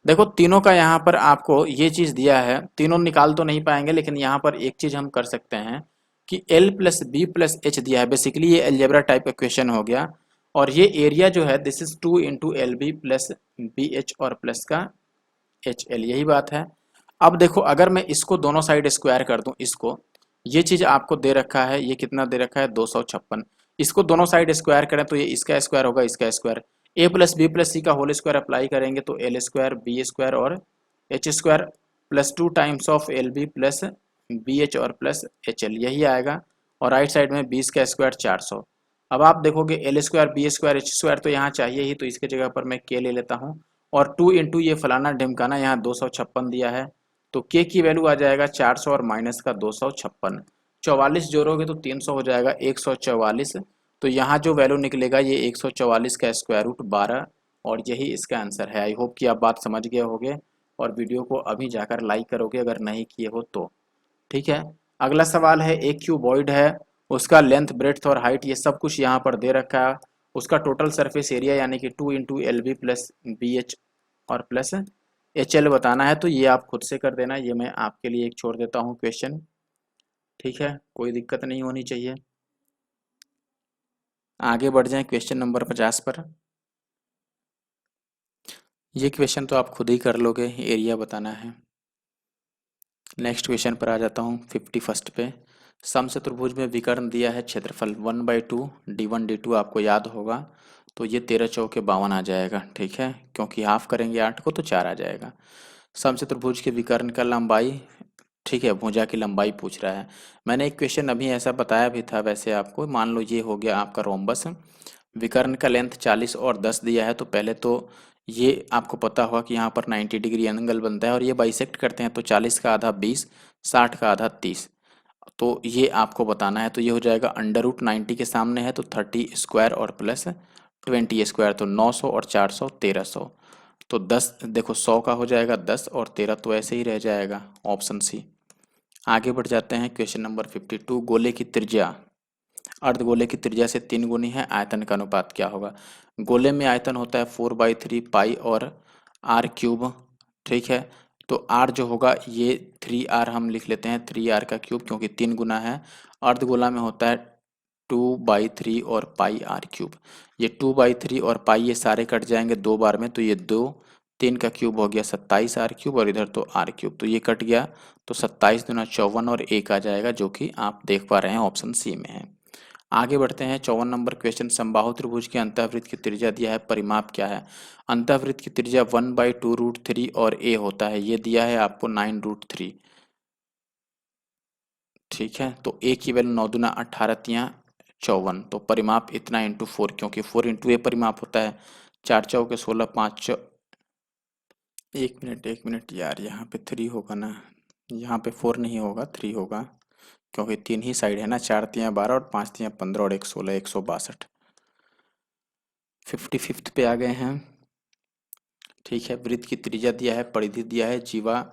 देखो तीनों का यहाँ पर आपको ये चीज़ दिया है, तीनों निकाल तो नहीं पाएंगे, लेकिन यहाँ पर एक चीज़ हम कर सकते हैं कि l plus B plus H दिया है, बेसिकली ये अलजेब्रा टाइप का क्वेश्चन हो गया, और ये एरिया जो है this is 2 into L B plus B H और प्लस का एच एल, यही बात है। अब देखो अगर मैं इसको दोनों साइड स्क्वायर कर दूं, इसको, ये चीज़ आपको दे रखा है, ये कितना दे रखा है 256, इसको दोनों साइड स्क्वायर करें तो ये इसका स्क्वायर होगा, इसका square, a plus B plus c का होल स्क्वायर अप्लाई करेंगे तो l² b² और h² plus 2 times of L B plus B H और प्लस एच एल, यही आएगा। और राइट साइड में 20 का स्क्वायर 400। अब आप देखोगे L square B square H square तो यहाँ चाहिए ही, तो इसके जगह पर मैं के ले लेता हूँ। और 2 इंटू ये फलाना ढिमकाना यहाँ 256 दिया है, तो के की वैल्यू आ जाएगा 400 और माइनस का 256। 44 जोड़ोगे तो 300 हो जाएगा 144। तो यहाँ जो वैल्यू निकलेगा ये 144 का स्क्वायर रूट 12, और यही इसका आंसर है। आई होप कि आप बात समझ गए होंगे, और वीडियो को अभी जाकर लाइक करोगे अगर नहीं किए हो तो। ठीक है, अगला सवाल है, एक क्यूबॉइड है, उसका लेंथ ब्रेड्थ और हाइट ये सब कुछ यहाँ पर दे रखा है। उसका टोटल सरफेस एरिया यानी कि 2 into L B plus B H और प्लस एच एल बताना है। तो ये आप खुद से कर देना, ये मैं आपके लिए एक छोड़ देता हूँ क्वेश्चन। ठीक है, कोई दिक्कत नहीं होनी चाहिए। आगे बढ़ जाएं क्वेश्चन नंबर 50 पर। ये क्वेश्चन तो आप खुद ही कर लोगे, एरिया बताना है। नेक्स्ट क्वेश्चन पर आ जाता हूँ 51 पे। समचतुर्भुज में विकर्ण दिया है, क्षेत्रफल 1/2 d1 d2 आपको याद होगा, तो ये 13 चौके 52 आ जाएगा। ठीक है, क्योंकि हाफ करेंगे 8 को तो 4 आ जाएगा। समचतुर्भुज के विकर्ण का लंबाई, ठीक है, भुजा की लंबाई पूछ रहा है। मैंने एक क्वेश्चन अभी ऐसा बताया भी था वैसे आपको। मान लो ये हो गया आपका रोम्बस, विकर्ण का लेंथ 40 और 10 दिया है, तो पहले तो ये आपको पता होगा कि यहाँ पर 90 डिग्री एंगल बनता है, और ये बाइसेक्ट करते हैं तो 40 का आधा 20, 60 का आधा 30। तो ये आपको बताना है। तो ये हो जाएगा अंडर रूट 90 के सामने है तो 30 स्क्वायर और प्लस 20 स्क्वायर, तो 900 और 400 1300। तो 10 देखो 100 का हो जाएगा 10, और 13 तो ऐसे ही रह जाएगा, ऑप्शन सी। आगे बढ़ जाते हैं क्वेश्चन नंबर 52। गोले की त्रिज्या अर्धगोले की त्रिज्या से 3 गुनी है, आयतन का अनुपात क्या होगा। गोले में आयतन होता है 4/3 पाई और आर क्यूब। ठीक है, तो आर जो होगा ये 3r हम लिख लेते हैं, 3r का क्यूब, क्योंकि 3 गुना है। अर्धगोला में होता है 2/3 और पाई आर क्यूब। ये 2/3 और पाई ये सारे कट जाएंगे 2 बार में, तो ये 2, 3 का क्यूब हो गया 27 आर क्यूब, और इधर तो आर क्यूब, तो ये कट गया, तो 27 दूना 54 और 1 आ जाएगा, जो कि आप देख पा रहे हैं ऑप्शन सी में है। आगे बढ़ते हैं 54 नंबर क्वेश्चन। समबाहु त्रिभुज के अंतःवृत्त की त्रिज्या दिया है, परिमाप क्या है। अंतःवृत्त की त्रिज्या 1/2√3 और ए होता है, ये दिया है आपको 9√3। ठीक है, तो ए की वैल्यू 9 दूना 18 तियाँ 54, तो परिमाप इतना इंटू 4, क्योंकि 4 इंटू ए परिमाप होता है। 4 चौके 16, 5 एक मिनट यार, यहाँ पे 3 होगा ना, यहाँ पे 4 नहीं होगा 3 होगा, क्योंकि 3 ही साइड है ना, 4 तियाँ 12 और 5 तियाँ 15 और 1 16, 162। 55 पे आ गए हैं। ठीक है, वृत्त की त्रिज्या दिया है, परिधि दिया है, जीवा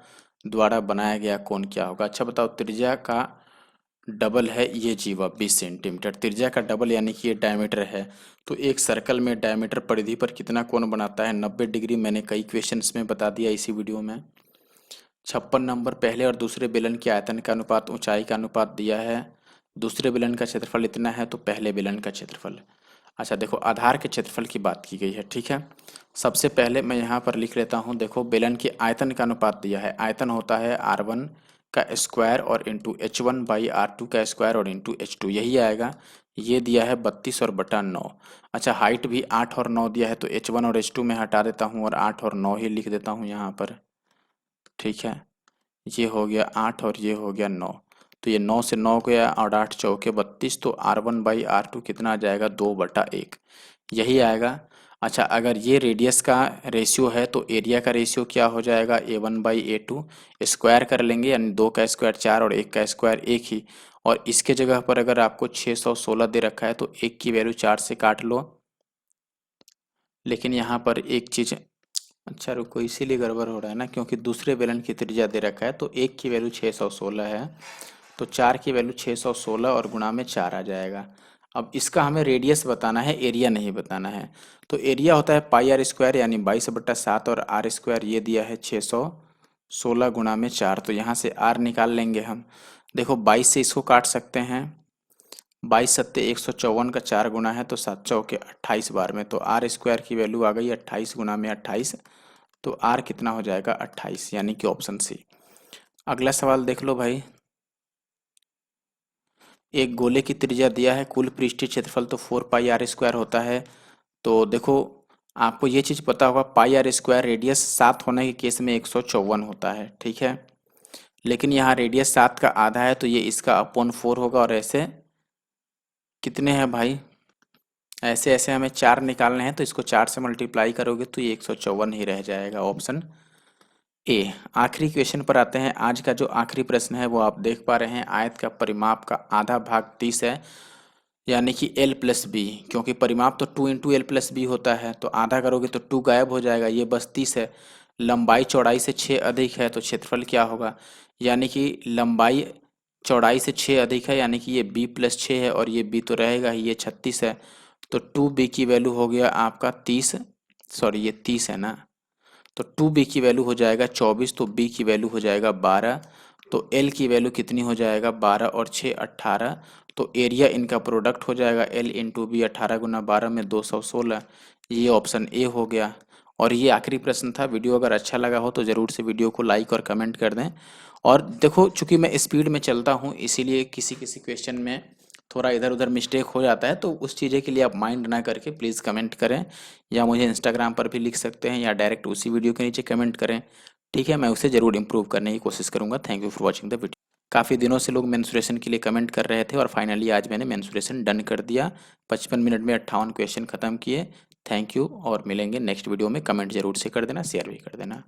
द्वारा बनाया गया कोण क्या होगा। अच्छा बताओ, त्रिज्या का डबल है ये जीवा 20 सेंटीमीटर, त्रिज्या का डबल यानी कि ये डायमीटर है, तो एक सर्कल में डायमीटर परिधि पर कितना कोण बनाता है, 90 डिग्री। मैंने कई क्वेश्चंस में बता दिया इसी वीडियो में। 56 नंबर, पहले और दूसरे बेलन के आयतन का अनुपात ऊंचाई का अनुपात दिया है। दूसरे बेलन का क्षेत्रफल इतना है, तो पहले बेलन का क्षेत्रफल। अच्छा देखो, आधार के क्षेत्रफल की बात की गई है। ठीक है, सबसे पहले मैं यहाँ पर लिख लेता हूँ। देखो, बेलन के आयतन का अनुपात दिया है, आयतन होता है R1 का स्क्वायर और इंटू H1/R2 का स्क्वायर और इंटू H2, यही आएगा। ये दिया है 32 और बटा 9। अच्छा, हाइट भी 8 और 9 दिया है, तो H1 और H2 में हटा देता हूँ और 8 और 9 ही लिख देता हूँ यहाँ पर। ठीक है, ये हो गया 8 और ये हो गया 9, तो ये 9 से 9 गया और 8 चौके 32, तो R1/R2 कितना आ जाएगा 2/1, यही आएगा। अच्छा, अगर ये रेडियस का रेशियो है तो एरिया का रेशियो क्या हो जाएगा, A1/A2। स्क्वायर कर लेंगे, यानी 2 का स्क्वायर 4 और 1 का स्क्वायर 1 ही, और इसके जगह पर अगर आपको 616 दे रखा है तो 1 की वैल्यू 4 से काट लो। लेकिन यहाँ पर एक चीज़, अच्छा रुको, इसीलिए गड़बड़ हो रहा है ना, क्योंकि दूसरे बेलन की त्रिज्या दे रखा है, तो 1 की वैल्यू 616 है, तो 4 की वैल्यू 616 और गुणा में 4 आ जाएगा। अब इसका हमें रेडियस बताना है, एरिया नहीं बताना है। तो एरिया होता है पाई आर स्क्वायर यानी 22/7, और आर स्क्वायर ये दिया है 616 गुणा में 4, तो यहाँ से आर निकाल लेंगे हम। देखो 22 से इसको काट सकते हैं, 22 सत्ते 154 का 4 गुना है, तो 7 चौके 28 बार में, तो आर स्क्वायर की वैल्यू आ गई 28 गुना में 28, तो आर कितना हो जाएगा 28, यानी कि ऑप्शन सी। अगला सवाल देख लो भाई। एक गोले की त्रिज्या दिया है, कुल पृष्ठीय क्षेत्रफल तो 4πr² होता है। तो देखो, आपको ये चीज़ पता होगा, पाई आर स्क्वायर रेडियस 7 होने के केस में 154 होता है। ठीक है, लेकिन यहाँ रेडियस 7 का आधा है, तो ये इसका अपॉन 4 होगा और ऐसे कितने हैं भाई? ऐसे ऐसे हमें 4 निकालने हैं, तो इसको 4 से मल्टीप्लाई करोगे तो ये 154 ही रह जाएगा, ऑप्शन ए। आखिरी क्वेश्चन पर आते हैं। आज का जो आखिरी प्रश्न है वो आप देख पा रहे हैं, आयत का परिमाप का आधा भाग 30 है, यानी कि l प्लस बी। क्योंकि परिमाप तो 2 इंटू एल प्लस बी होता है, तो आधा करोगे तो 2 गायब हो जाएगा, ये बस 30 है। लंबाई चौड़ाई से 6 अधिक है, तो क्षेत्रफल क्या होगा? यानी कि लंबाई चौड़ाई से 6 अधिक है, यानी कि ये b प्लस 6 है, और ये b तो रहेगा ही, ये 36 है। तो 2b की वैल्यू हो गया आपका 30, सॉरी ये 30 है ना, तो 2b की वैल्यू हो जाएगा 24, तो b की वैल्यू हो जाएगा 12। तो l की वैल्यू कितनी हो जाएगा? 12 और 6 18। तो एरिया इनका प्रोडक्ट हो जाएगा l इंटू बी, 18 गुना 12 में 216। ये ऑप्शन ए हो गया। और ये आखिरी प्रश्न था। वीडियो अगर अच्छा लगा हो तो ज़रूर से वीडियो को लाइक और कमेंट कर दें। और देखो, चूंकि मैं स्पीड में चलता हूँ, इसीलिए किसी किसी क्वेश्चन में थोड़ा इधर उधर मिस्टेक हो जाता है, तो उस चीज़ें के लिए आप माइंड ना करके प्लीज़ कमेंट करें, या मुझे इंस्टाग्राम पर भी लिख सकते हैं, या डायरेक्ट उसी वीडियो के नीचे कमेंट करें। ठीक है, मैं उसे ज़रूर इम्प्रूव करने की कोशिश करूँगा। Thank you for watching the video. काफ़ी दिनों से लोग मेंसुरेशन के लिए कमेंट कर रहे थे, और फाइनली आज मैंने मेंसुरेशन डन कर दिया। 55 मिनट में 58 क्वेश्चन ख़त्म किए। थैंक यू, और मिलेंगे नेक्स्ट वीडियो में। कमेंट जरूर से कर देना, शेयर भी कर देना।